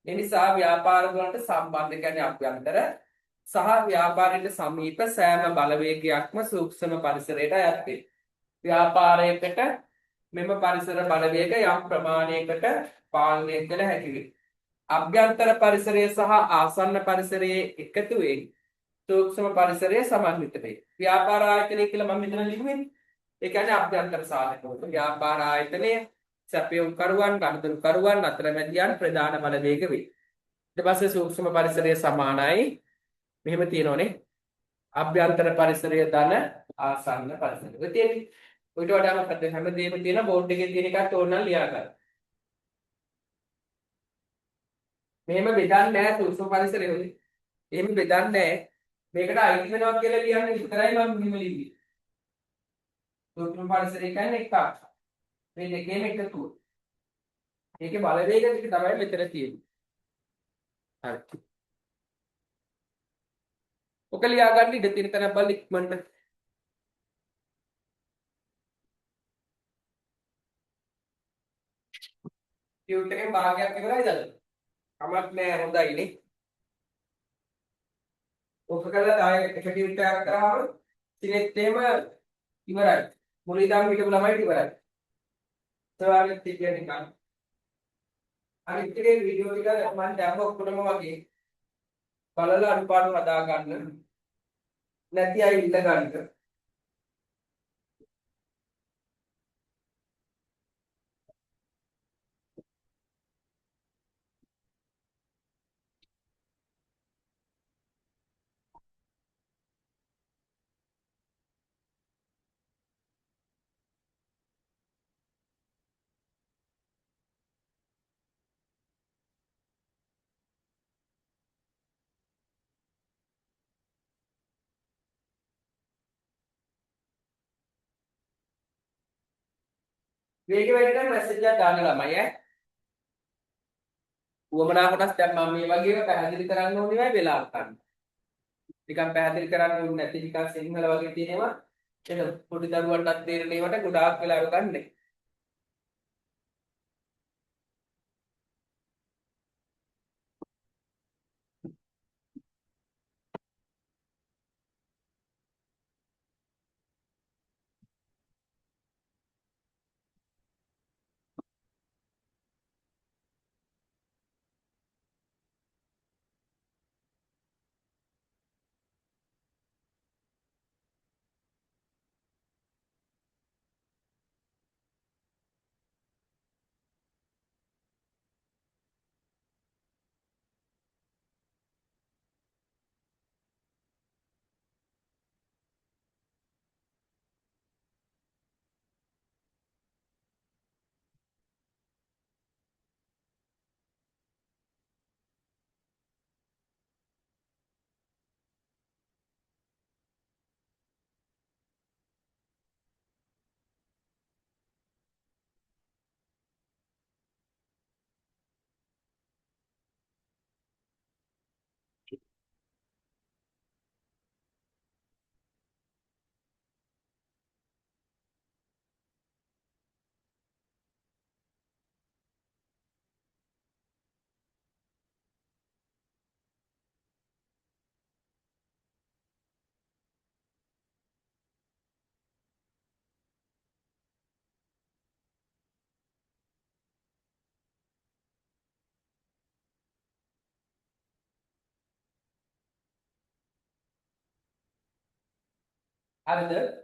ඒ නිසා ව්‍යාපාර වලට සම්බන්ධ කියන්නේ අභ්‍යන්තර සහ ව්‍යාපාරයට සමීප සෑම බලවේගයක්ම සූක්ෂම පරිසරයට අයත් වේ. ව්‍යාපාරයකට මෙම පරිසර බලවේග යම් ප්‍රමාණයකට පාලනය කළ හැකි වේ. අභ්‍යන්තර පරිසරය සහ ආසන්න පරිසරයේ එකතුවෙන් සූක්ෂම පරිසරය සමන්විත වේ. ව්‍යාපාර ආයතනය කියලා මම මෙතන ලිව්වේ. ඒ කියන්නේ අභ්‍යන්තර සාධක. ව්‍යාපාර ආයතනය සැපයුම් කරුවන්, ගනුදෙනු කරුවන්, අතරමැදියන් ප්‍රධාන බලවේග වේ. ඊට පස්සේ සූක්ෂම පරිසරය සමානයි මෙහෙම තියෙනෝනේ. අභ්‍යන්තර පරිසරය ධන ආසන්න පරිසරය. ඔය තියෙන්නේ. ඔයිට වඩා මොකද හැමදේම තියෙන බෝඩ් එකේ තියෙන එකත් ඕනනම් ලියා ගන්න. මෙහෙම බෙදන්නේ නැහැ සූක්ෂම පරිසරය හොදේ. එහෙම බෙදන්නේ නැහැ. මේකට අයිති වෙනවා කියලා ලියන්නේ විතරයි මම මෙහෙම ලිව්වේ. සූක්ෂම පරිසරය කියන්නේ එකක්. මේ දෙකේම එකතුව. ඒකේ බලවේග ටික තමයි මෙතන තියෙන්නේ. හරි. ඔක ලියා ගන්න ඉඩ තියෙන තැන බලන්න ඉක්මනට. ටියුට් එකේ භාගයක් ඉවරයිද අද? කමක් නෑ හොඳයිනේ. ඔක කරලා ආයෙ එක ටියුට් එකක් කරාම ඉතින් එහෙම ඉවරයි. මුල ඉඳන් හිටපු ළමයිට ඉවරයි. සවාලෙත් කියන්නේ නිකන්. අනිත් එකේ වීඩියෝ ටික මම දැම්ම ඔක්කොම වගේ බලලා අනුපාඩු හදා ගන්න. නැති අය ඉල්ල ගන්න. වේග වැඩිනම් මැසේජ් එකක් දාන්න ළමයි ඈ. උවමනා කොටස් දැන් මම මේ වගේම පැහැදිලි කරන්න ඕනේ වෙයි වෙලාව ගන්න. නිකන් පැහැදිලි කරන්න ඕනේ නැති නිකන් සිංහල වගේ තියෙනවා. ඒක පොඩි දරුවන්ටත් තේරෙන ඒවට ගොඩාක් වෙලාව ගන්න. හරිද?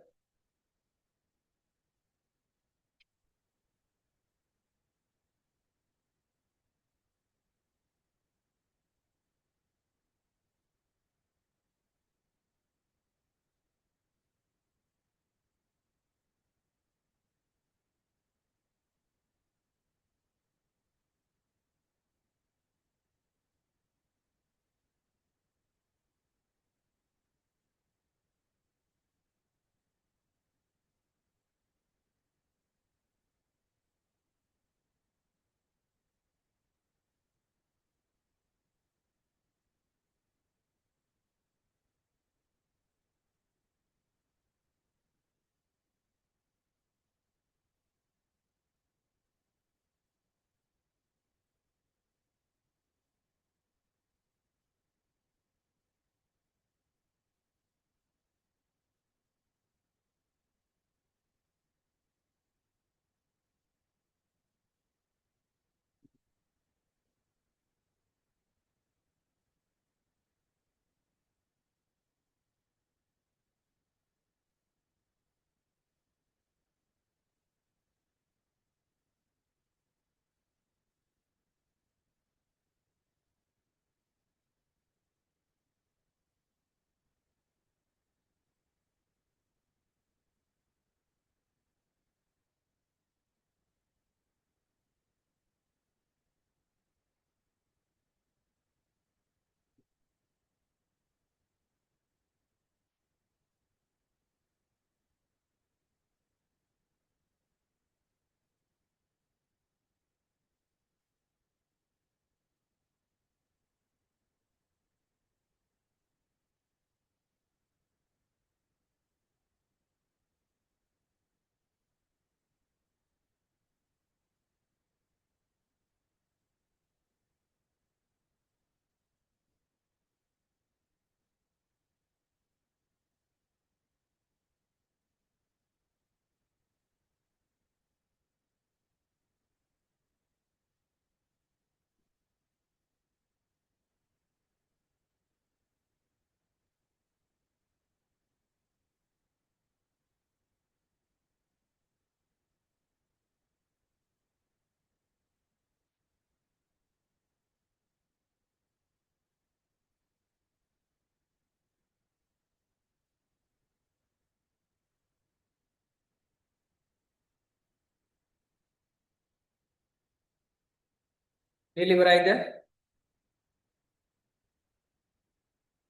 ලියලා ඉවරයිද?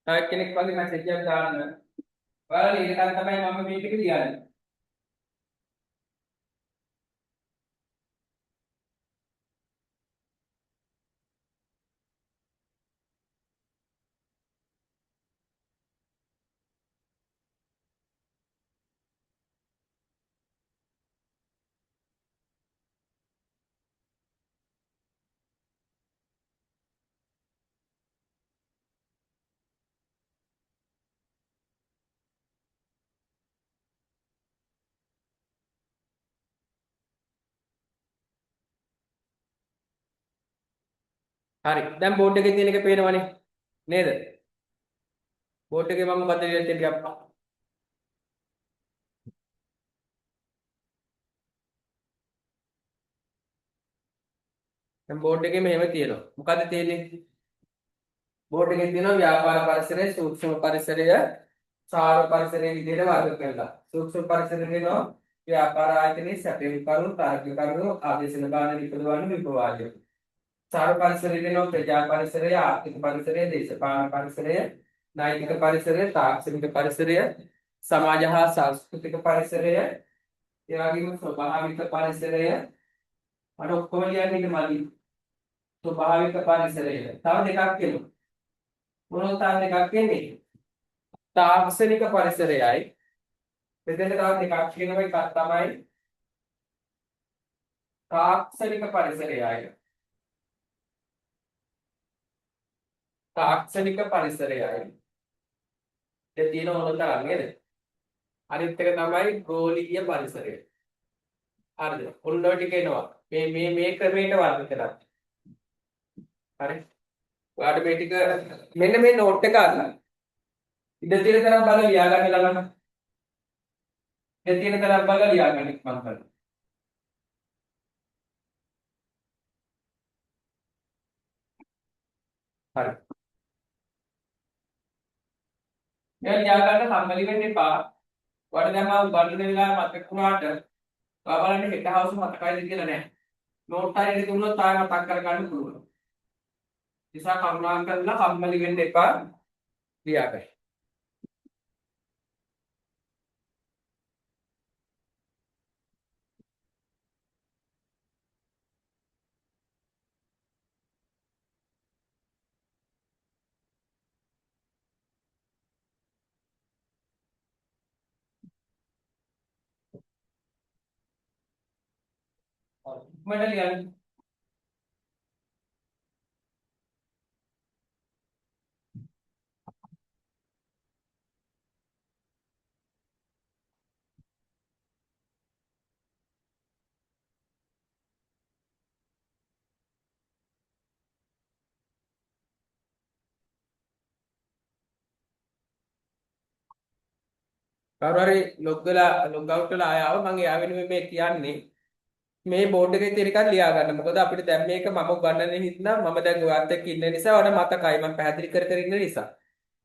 තව කෙනෙක් වගේ මැසේජ් එකක් දාන්න. ඔයාලා ලියනකන් තමයි මම මේ ටික ලියන්නේ. හරි. දැන් බෝඩ් එකේ තියෙන එක පේනවනේ. නේද? බෝඩ් එකේ මම මොකද ලියලා තියෙන්නේ ටිකක් දැන් බෝඩ් එකේ මෙහෙම තියෙනවා. මොකද්ද තියෙන්නේ? බෝඩ් එකේ තියෙනවා ව්‍යාපාර පරිසරය, සූක්ෂම පරිසරය, සාර පරිසරය විදිහට වර්ග කරලා. සූක්ෂම පරිසරය කියනවා ව්‍යාපාර ආයතනයේ සැපයුම් කරුණු, තාර්කික කරුණු, ආදේශන ගාන නිපදවන්න විපවාදය. සාර පරිසරය කියනවා ප්‍රජා පරිසරය, ආර්ථික පරිසරය, දේශපාලන පරිසරය, නෛතික පරිසරය, තාක්ෂණික පරිසරය, සමාජ හා සංස්කෘතික පරිසරය, ඒ වගේම ස්වභාවික පරිසරය. මට ඔක්කොම ලියන්න ඉන්න මදි. ස්වභාවික පරිසරය. තව දෙකක් කියමු. මොනවද තව දෙකක් කියන්නේ? තාක්ෂණික පරිසරයයි. මෙතන තව දෙකක් කියනවා. එකක් තමයි තාක්ෂණික පරිසරයයි. තාක්ෂණික පරිසරයයි. ඒ තියෙන ඕන තරම් නේද? අනිත් එක තමයි ගෝලීය පරිසරය. හරිද? ඔන්න ඔය ටික එනවා. මේ ක්‍රමයට වර්ග කරලා. හරි. ඔයාලට මේ ටික මෙන්න මේ නෝට් එක අරගන්න. ඉඳ තියෙන තරම් බලලා ලියා ගන්න ළඟම. ඒ තියෙන තරම් බලලා ලියා ගන්න මම කරනවා. හරි. දැන් ලියා ගන්න කම්මැලි වෙන්න එපා. ඔයාලට දැන් මම උගන්වන වෙලාව මතක වුණාට ඔයා බලන්න හෙට හවස මතකයිද කියලා නෑ. නෝට් එකේ දුන්නොත් ආයෙ මතක් කරගන්න පුළුවන්. නිසා කරුණාකරලා කම්මැලි වෙන්න එපා. ලියා ගන්න. මට ලියන්න. කවුරු හරි ලොග් අවුට් වෙලා ආව මම එයා වෙනුවෙන් මේ කියන්නේ මේ බෝඩ් එකේ තියෙන එකත් ලියා ගන්න. මොකද අපිට දැන් මේක මම උගන්වන්නේ හින්දා මම දැන් ඔයත් එක්ක ඉන්න නිසා ඔයාලට මතකයි මම පැහැදිලි කර කර ඉන්න නිසා.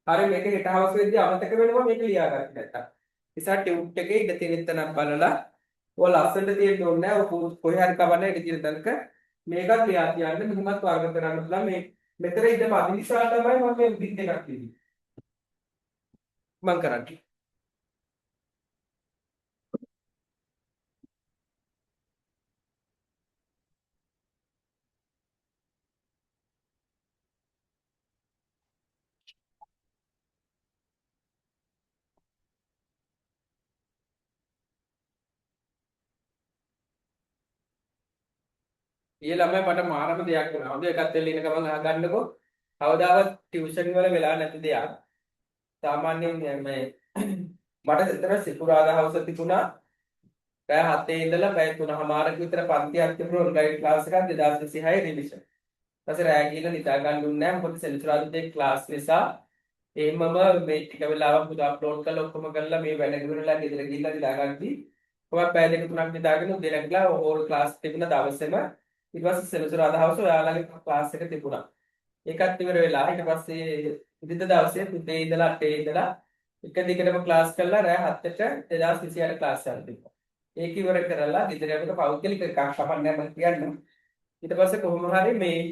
හරි මේක හෙට හවස වෙද්දී අමතක වෙනවා මේක ලියා ගන්න නැත්තම්. නිසා ටියුට් එකේ ඉඳ තියෙන තැනක් බලලා ඔය ලස්සනට තියෙන්න ඕනේ නැහැ. ඔය කොහේ හරි කවන්නේ ඉඳ තියෙන තැනක මේකත් ලියා තියන්න මෙහෙමත් වර්ග කරන්න පුළුවන්. මේ මෙතන ඉඳ පදි නිසා තමයි මම මේ බිත් එකක් දෙන්නේ. මම කරන්නේ. ඊයේ ළමයි මට මාරම දෙයක් වුණා. හොඳ එකක් දෙල්ල ඉන්න ගමන් අහගන්නකෝ. කවදාවත් ටියුෂන් වල වෙලා නැති දෙයක්. සාමාන්‍යයෙන් මේ මට විතර සිකුරාදා හවස තිබුණා. පැය 7 ඉඳලා පැය 3:00මාරක විතර පන්තියක් තිබුණා ඔන්ලයින් ක්ලාස් එකක් 2026 රිවිෂන්. ඊපස්සේ රෑ ගිහලා නිදා ගන්න උන්නේ නැහැ. මොකද සෙන්සුරාදාගේ ක්ලාස් නිසා එහෙමම මේ ටික වෙලාවක් පුදා අප්ලෝඩ් කරලා ඔක්කොම කරලා මේ වැඩ ඉවරලා ගෙදර ගිහිල්ලා නිදා ගන්නදී කොහොමද පැය දෙක තුනක් නිදාගෙන උදේ නැගලා ඕල් ක්ලාස් තිබුණ දවසේම ඊට පස්සේ සෙනසුරාදා හවස ඔයාලගේ ක්ලාස් එක තිබුණා. ඒකත් ඉවර වෙලා ඊට පස්සේ ඉදිරියට දවසේ පුතේ ඉඳලා 8 ඉඳලා එක දිගටම ක්ලාස් කරලා රෑ 7ට 2026 ක්ලාස් එකක් තිබ්බා. ඒක ඉවර කරලා ගෙදර යනකොට පෞද්ගලික එකක් කපන්නේ මම කියන්නේ. ඊට පස්සේ කොහොම හරි මේ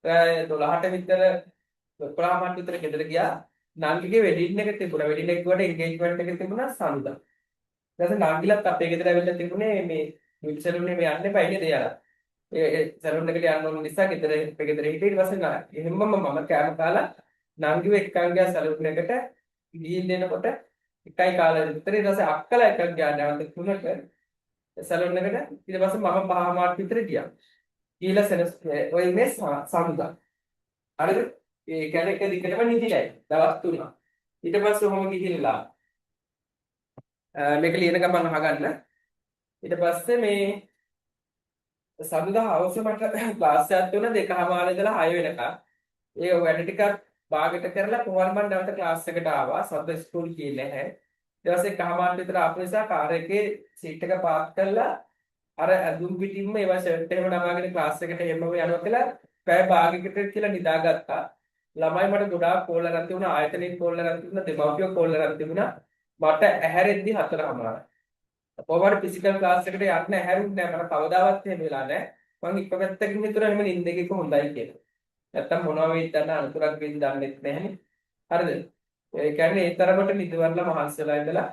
රෑ 12ට විතර 11ට විතර ගෙදර ගියා. නංගිගේ වෙඩින් එක තිබුණා. වෙඩින් එක ගිහුවට එන්ගේජ්මන්ට් එක තිබුණා සඳුදා. ඊට පස්සේ නංගිලත් අපේ ගෙදර ඇවිල්ලා තිබුණේ මේ විල්සරුනේ මේ යන්න එපා ඉන්නේ දෙයාලා. ඒ සැලුන් එකට යන්න ඕන නිසා ගෙදර ගෙදර හිටියේ. ඊට පස්සේ නෑ එහෙමම මම කෑම කාලා නංගිව එක්කන් ගියා සැලුන් එකට. ගිහින් එනකොට එකයි කාලා විතර ඊට පස්සේ අක්කලා එකක් ගියා නැවත 3ට සැලුන් එකට. ඊට පස්සේ මම 5 මාර්ක් විතර ගියා. ගිහලා සෙනස් ඔය මේ සමුදා. හරිද? ඒ කියන්නේ එක දිගටම නිදිලයි. දවස් 3ක්. ඊට පස්සේ ඔහොම ගිහිල්ලා මේක ලියන ගමන් අහගන්න. ඊට පස්සේ මේ සඳුදා හවස මට ක්ලාස් එකක් තුන 2:00 ඉඳලා 6 වෙනකම්. ඒ වැඩ ටිකක් භාගයට කරලා කොහොමද මම නැවත ක්ලාස් එකට ආවා. සද්ද ස්කූල් ගියේ නැහැ. ඊට පස්සේ 1:00 විතර ආපු නිසා කාර් එකේ සීට් එක පාක් කරලා අර ඇඳුම් පිටින්ම ඒවා ෂර්ට් එහෙම නමාගෙන ක්ලාස් එකට එන්නම යනවා කියලා පැය භාගයකට කියලා නිදාගත්තා. ළමයි මට ගොඩාක් කෝල් කරන් තිබුණා. ආයතනෙන් කෝල් කරන් තිබුණා. දෙමව්පියෝ කෝල් කරන් තිබුණා. මට ඇහැරෙද්දි 4:00. කොහොමද ෆිසිකල් ක්ලාස් එකට යන්න ඇහැරුන්නේ නැහැ. මට කවදාවත් එහෙම වෙලා නැහැ. මං එක පැත්තකින් හිතුවා එහෙම නිින්ද එකක හොඳයි කියලා. නැත්තම් මොනවා වෙයිද දන්න අනුතරක් වෙයිද දන්නෙත් නැහැනේ. හරිද? ඒ කියන්නේ ඒ තරමට නිදිවරලා මහන්සියලා ඉඳලා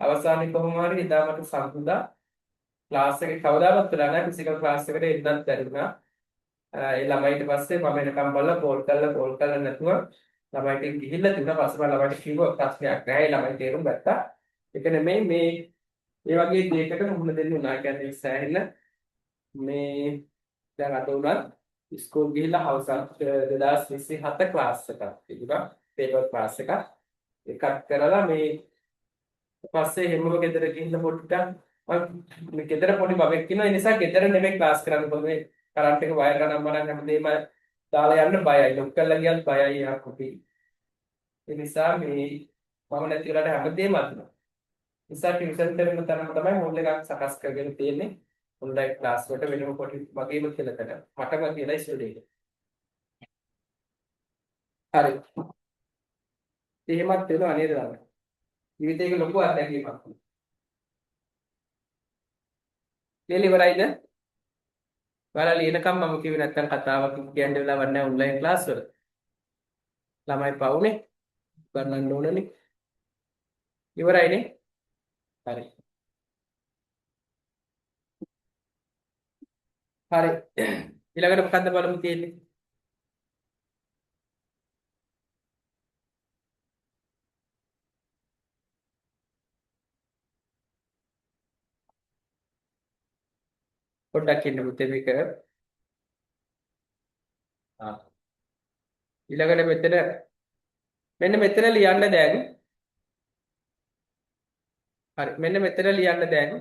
අවසානයේ කොහොම හරි එදා මට සම්පූර්ණ ක්ලාස් එකේ කවදාවත් වෙලා නැහැ. ෆිසිකල් ක්ලාස් එකට එන්නත් බැරිුණා. ඒ ළමයිට පස්සේ මම එනකම් බලලා කෝල් කරලා නැතුව ළමයිට ගිහිල්ලා තිබුණා. පස්සේ මම ළමයිට කිව්වා ප්‍රශ්නයක් නැහැ. ළමයි තේරුම් ගත්තා. ඒක නෙමෙයි මේ ඒ වගේ දෙයකට මුහුණ දෙන්න උනා. කියන්නේ සෑහෙන මේ දැන් අද උනත් ස්කූල් ගිහිල්ලා හවස 2027 ක්ලාස් එකක් තිබුණා. පේපර් ක්ලාස් එකක්. එකක් කරලා මේ පස්සේ හැමෝම ගෙදර ගිහිල්ලා පොඩ්ඩක් මම ගෙදර පොඩි බබෙක් ඉන්නවා. ඒ නිසා ගෙදර නෙමෙයි ක්ලාස් කරන්න පුළුවන්. කරන්ට් එක වයර් ගණන් බලන්න හැමදේම දාලා යන්න බයයි. ලොක් කරලා ගියත් බයයි යා කොපි. ඒ නිසා මේ මම නැති වෙලාවට හැමදේම අදිනවා. නිසා ටියුෂන් කරන තරම තමයි මූල් එකක් සකස් කරගෙන තියෙන්නේ. ඔන්ලයින් ක්ලාස් වලට වෙනම පොඩි වගේම කියලාකට. මටම කියලා ස්ටුඩියෝ. හරි. එහෙමත් වෙනවා නේද ළමයි? ජීවිතේක ලොකු අත්දැකීමක්. ලියලා ඉවරයිද? ඔයාලා ලියනකම් මම කිව්වේ නැත්තම් කතාවක් කියන්න වෙලාවක් නැහැ ඔන්ලයින් ක්ලාස් වල. ළමයි පවුනේ. ගන්නන්න ඕනනේ. ඉවරයිනේ. හරි. හරි. ඊළඟට මොකද්ද බලමු තියෙන්නේ? පොඩ්ඩක් ඉන්න පුතේ මේක. ආ. ඊළඟට මෙන්න මෙතන ලියන්න දැන්. හරි. මෙන්න මෙතන ලියන්න දැන්.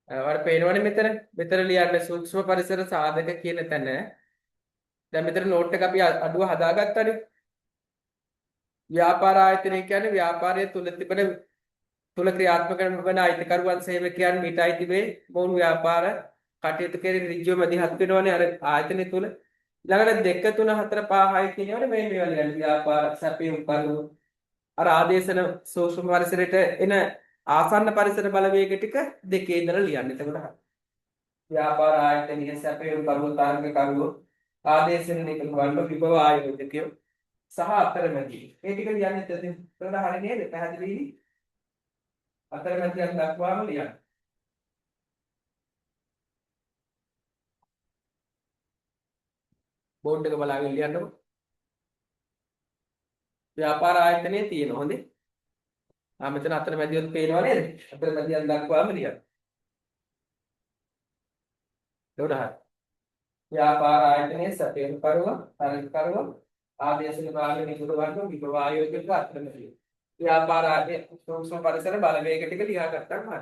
ඔයාලට පේනවනේ මෙතන ලියන්න සූක්ෂම පරිසර සාධක කියන තැන. දැන් මෙතන නෝට් එක අපි අඩුව හදාගත්තානේ. ව්‍යාපාර ආයතනය කියන්නේ ව්‍යාපාරය තුල ක්‍රියාත්මක වන අයිතිකරුවන් සේවකයන් මීට අයිති වේ මොවුන් ව්‍යාපාර කටයුතු කෙරෙහි ඍජුව මැදිහත් වෙනවනේ අර ආයතනය තුල. ඊළඟට 2 3 4 5 6 කියනවනේ මේ මේවා ලියන්න ව්‍යාපාර සැපයුම් කරු අර ආදේශන සූක්ෂම පරිසරයට එන ආසන්න පරිසර බලවේග ටික දෙකේ ඉඳලා ලියන්න. එතකොට හරි. ව්‍යාපාර ආයතනීය සැපයුම් කරු තරඟ කරු ආදේශන නිකල්වල විභව ආයෝජකයෝ සහ අතරමැදි. මේ ටික ලියන්න එතන. එතකොට හරි නේද? පැහැදිලිද? අතරමැදියන් දක්වාම ලියන්න. බෝඩ් එක බලාගෙන ලියන්නකො. ව්‍යාපාර ආයතනයේ තියෙන හොඳේ. මෙතන අතරමැදියොත් පේනව නේද? අතරමැදියන් දක්වාම ලියන්න. එතකොට හරි. ව්‍යාපාර ආයතනයේ සැපයුම් කරුවා, තරඟ කරුවා, ආදේශන භාග නිකුරවන්න විභව ආයෝජක අතරමැදිය. ව්‍යාපාර ආයතනයේ සූක්ෂම පරිසර බලවේග ටික ලියා ගත්තාම හරි.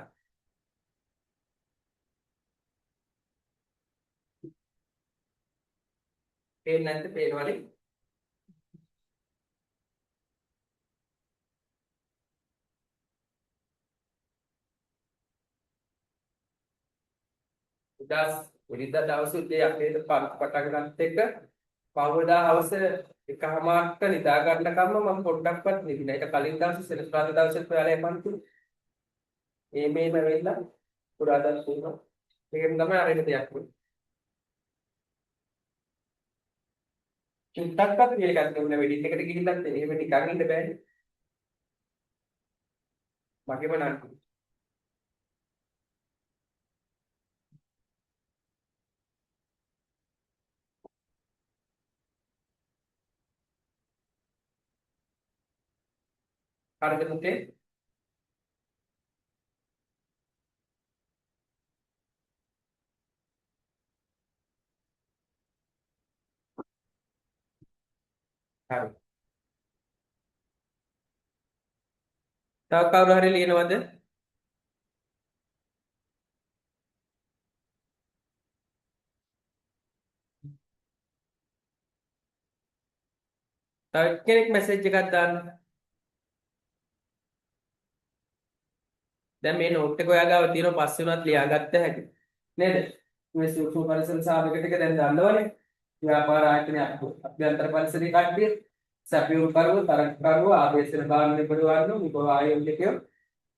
පේන්නේ නැද්ද? පේනවනේ. උදාස් වෙනිදා දවසේ උදේ 8ට පටන් ගන්නත් එක්ක පහවදා හවස එකමාරට නිදා ගන්නකම්ම මම පොඩ්ඩක්වත් නිදිලා. ඒක කලින් දවසේ සෙනසුරාදා දවසෙත් ඔයාලා එපන්තු. මේම වෙලා පුරාදා තියෙනවා. ඒකෙන් තමයි අර එන දෙයක් වෙන්නේ. චුට්ටක්වත් මේක ගන්න වෙඩින් එකට ගිහිල්ලත් එහෙම නිකන් ඉන්න බෑනේ. මගේම නංගි. හරිද පුතේ? හරි. තව කවුරු හරි ලියනවද? තව කෙනෙක් මැසේජ් එකක් දාන්න. දැන් මේ නෝට් එක ඔයා ගාව තියෙනවා පස්සේ උනත් ලියාගත්ත හැටි. නේද? මේ සූක්ෂම පරිසර සාධක ටික දැන් දන්නවනේ. ව්‍යාපාර ආයතනයේ අභ්‍යන්තර පරිසරයේ කට්ටිය සැපයුම් කරුව, තරඟ කරුව, ආදේශන භාග නිබදවන්න, විභව ආයෝජකයෝ,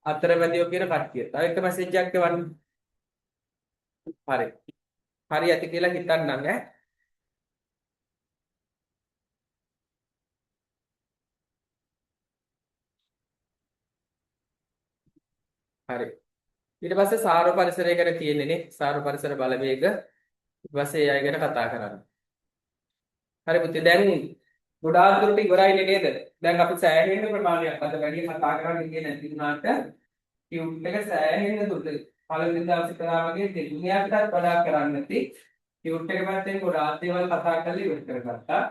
අතරමැදියෝ කියන කට්ටිය. තව එක මැසේජ් එකක් එවන්න. හරි. හරි ඇති කියලා හිතන්නම් ඈ. හරි. ඊට පස්සේ සාර පරිසරය ගැන තියෙන්නේ නේ. සාර පරිසර බලවේග. ඊට පස්සේ ඒ අය ගැන කතා කරන්න. හරි පුතේ දැන් ගොඩාක් දුරට ඉවරයිනේ නේද? දැන් අපි සෑහෙන ප්‍රමාණයක් අද වැඩි කතා කරන්න ඉන්නේ නැති වුණාට ටියුට් එක සෑහෙන දුරට පළවෙනි දවසේ කරා වගේ දෙතුනියකටත් වඩා කරන්න නැති ටියුට් එක පැත්තෙන් ගොඩාක් දේවල් කතා කරලා ඉවර කරගත්තා.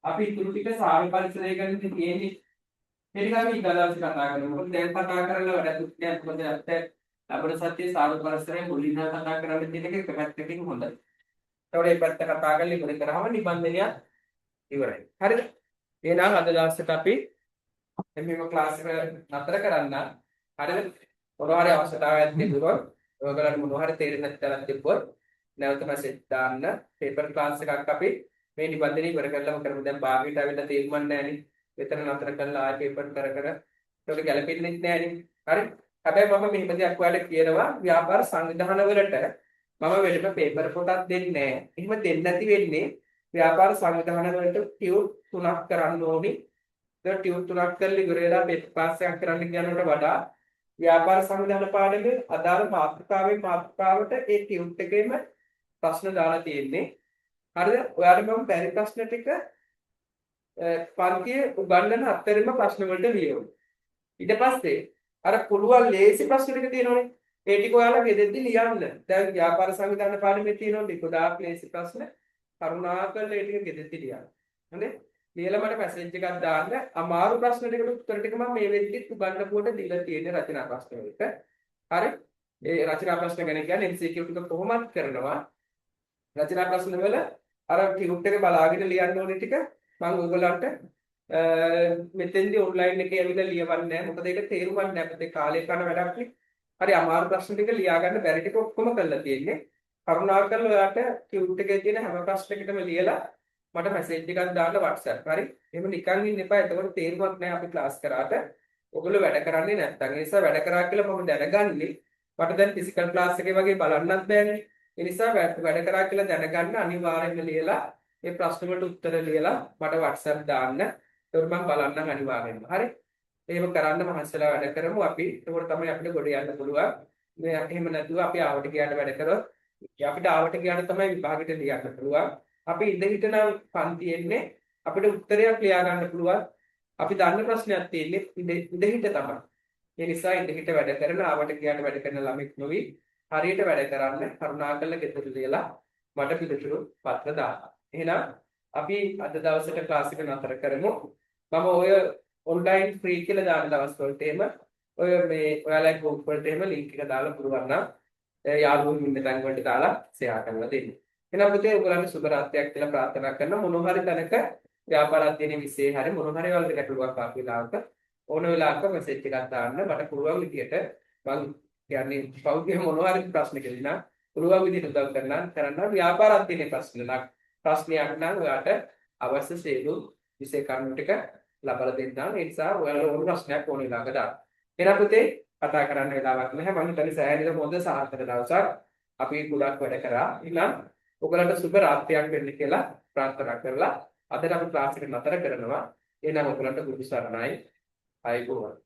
අපි ඉතුරු ටික සාර පරිසරය ගැන තියෙන්නේ ඒක අපි ඊළඟ කතා කරමු. මොකද දැන් කතා කරලා වැඩක් නෑ. මොකද අපිට ලබන සතියේ සාර පරිසරයෙන් මුලින්ම කතා කරන්න තියෙන එක පැත්තකින් හොඳයි. ඒතකොට මේ පැත්ත කතා කරලා ඉවර කරාම නිබන්ධනය ඉවරයි. හරිද? එහෙනම් අද දවසට අපි මෙහෙම ක්ලාස් එක නතර කරන්න. හරිද? මොනවා හරි අවශ්‍යතාවයක් තිබුණොත් ඔයගලන්ට මොනවා හරි තේරෙන්නේ නැති තරම් තිබ්බොත් නැවත මැසේජ් දාන්න. පේපර් ක්ලාස් එකක් අපි මේ නිබන්ධනය ඉවර කරලාම කරමු. දැන් භාගයට ආවිල්ලා තේරුම් නැහැනේ. මෙතන නතර කරලා ආයෙ පේපර් කර ඒකට ගැලපෙන්නේ නැහැනේ. හරි? හැබැයි මම මෙහෙම දෙයක් ඔයාලට කියනවා ව්‍යාපාර සංවිධාන වලට මම වෙලෙම පේපර් පොතක් දෙන්නේ නැහැ. එහෙම දෙන්නේ නැති වෙන්නේ ව්‍යාපාර සංවිධාන වලට ටියුට් 3ක් කරන්න ඕනි. ඒක ටියුට් 3ක් කරලා ඉවර වෙලා පේපර් ක්ලාස් එකක් කරන්න කියනකට වඩා ව්‍යාපාර සංවිධාන පාඩමේ අදාළ මාතෘකාවට ඒ ටියුට් එකේම ප්‍රශ්න දාලා තියෙන්නේ. හරිද? ඔයාලට මම බැරි ප්‍රශ්න ටික පන්තියේ උගන්වන අතරෙම ප්‍රශ්න වලට ලියවමු. ඊට පස්සේ අර පුළුවන් ලේසි ප්‍රශ්න ටික තියෙනවනේ. ඒ ටික ඔයාලා ගෙදෙද්දි ලියන්න. දැන් ව්‍යාපාර සංවිධාන පාඩමේ තියෙනවා ගොඩාක් ලේසි ප්‍රශ්න. කරුණාකරලා ඒ ටික ගෙදෙද්දි ලියන්න. හරිද? ලියලා මට මැසේජ් එකක් දාන්න. අමාරු ප්‍රශ්න ටිකට උත්තර ටික මම මේ වෙද්දිත් උගන්වපුවට දීලා තියෙන රචනා ප්‍රශ්න වලට. හරි? ඒ රචනා ප්‍රශ්න ගැන කියන්නේ MCQ ටික කොහොමද කරනවා? රචනා ප්‍රශ්න වල අර ටියුට් එක බලාගෙන ලියන්න ඕනේ ටික මම ඔයගලන්ට මෙතෙන්දී ඔන්ලයින් එකේ ඇවිල්ලා ලියවන්නේ නැහැ. මොකද ඒක තේරුම්වත් නැහැ. අපිට කාලේ කරන වැඩක් නේ. හරි අමාරු ප්‍රශ්න ටික ලියා ගන්න බැරි ටික ඔක්කොම කරලා තියෙන්නේ. කරුණාකරලා ඔයාලට ටියුට් එකේ තියෙන හැම ප්‍රශ්නයකටම ලියලා මට මැසේජ් එකක් දාන්න WhatsApp. හරි? එහෙම නිකන් ඉන්න එපා. එතකොට තේරුමක් නැහැ අපි ක්ලාස් කරාට. ඔයගොල්ලෝ වැඩ කරන්නේ නැත්නම්. ඒ නිසා වැඩ කරා කියලා මම දැනගන්නේ. මට දැන් ෆිසිකල් ක්ලාස් එකේ වගේ බලන්නත් බෑනේ. ඒ නිසා වැඩ කරා කියලා දැනගන්න අනිවාර්යෙන්ම ලියලා මේ ප්‍රශ්න වලට උත්තර ලියලා මට WhatsApp දාන්න. ඒක මම බලන්නම් අනිවාර්යෙන්ම. හරි? එහෙම කරන්න මහන්සිලා වැඩ කරමු අපි. ඒකෝර තමයි අපිට ගොඩ යන්න පුළුවන්. මේ එහෙම නැතුව අපි ආවට ගියාට වැඩ කරොත් අපිට ආවට ගියාට තමයි විභාගෙට ලියන්න පුළුවන්. අපි ඉඳ හිටනම් පන්තියෙන්නේ අපිට උත්තරයක් ලියා ගන්න පුළුවන්. අපි දන්න ප්‍රශ්නයක් තියෙන්නේ ඉඳ හිට තමයි. ඒ නිසා ඉඳ හිට වැඩ කරන ආවට ගියාට වැඩ කරන ළමෙක් නොවි හරියට වැඩ කරන්න කරුණාකරලා ගෙදර ලියලා මට පිළිතුරු පත්‍ර දාන්න. එහෙනම් අපි අද දවසට ක්ලාස් එක නතර කරමු. මම ඔය ඔන්ලයින් ෆ්‍රී කියලා දාන දවස් වලට එහෙම ඔය මේ ඔයාලා ගෲප් වලට එහෙම ලින්ක් එක දාලා පුළුවන් නම් යාළුවෝ ඉන්න තැන් වලට දාලා ෂෙයා කරලා දෙන්න. එහෙනම් පුතේ ඔයගොල්ලන්ට සුබ රාත්‍රියක් කියලා ප්‍රාර්ථනා කරනවා. මොනවා හරි තැනක ව්‍යාපාර අධ්‍යයනයේ විශේෂ හරි මොනවා හරි වලට ගැටලුවක් ආපු වෙලාවක ඕන වෙලාවක මෙසේජ් එකක් දාන්න මට පුළුවන් විදියට මම කියන්නේ පෞද්ගලික මොනවා හරි ප්‍රශ්න කෙලිනා පුළුවන් විදිහට උදව් කරන්න ව්‍යාපාර අධ්‍යයනයේ ප්‍රශ්නයක් නම් ඔයාට අවශ්‍ය සියලු විෂය කරුණු ටික ලබා දෙන්නම්. ඒ නිසා ඔයාලා ඕන ප්‍රශ්නයක් ඕන වෙලාවක දාන්න. එහෙනම් පුතේ කතා කරන්න වෙලාවක් නැහැ. මම හිතන්නේ සෑහෙන හොඳ සාර්ථක දවසක් අපි ගොඩක් වැඩ කරා. එහෙනම් ඔයගලන්ට සුබ රාත්‍රියක් වෙන්න කියලා ප්‍රාර්ථනා කරලා අදට අපි ක්ලාස් එක නතර කරනවා. එහෙනම් ඔයගලන්ට බුදු සරණයි. ආයුබෝවන්.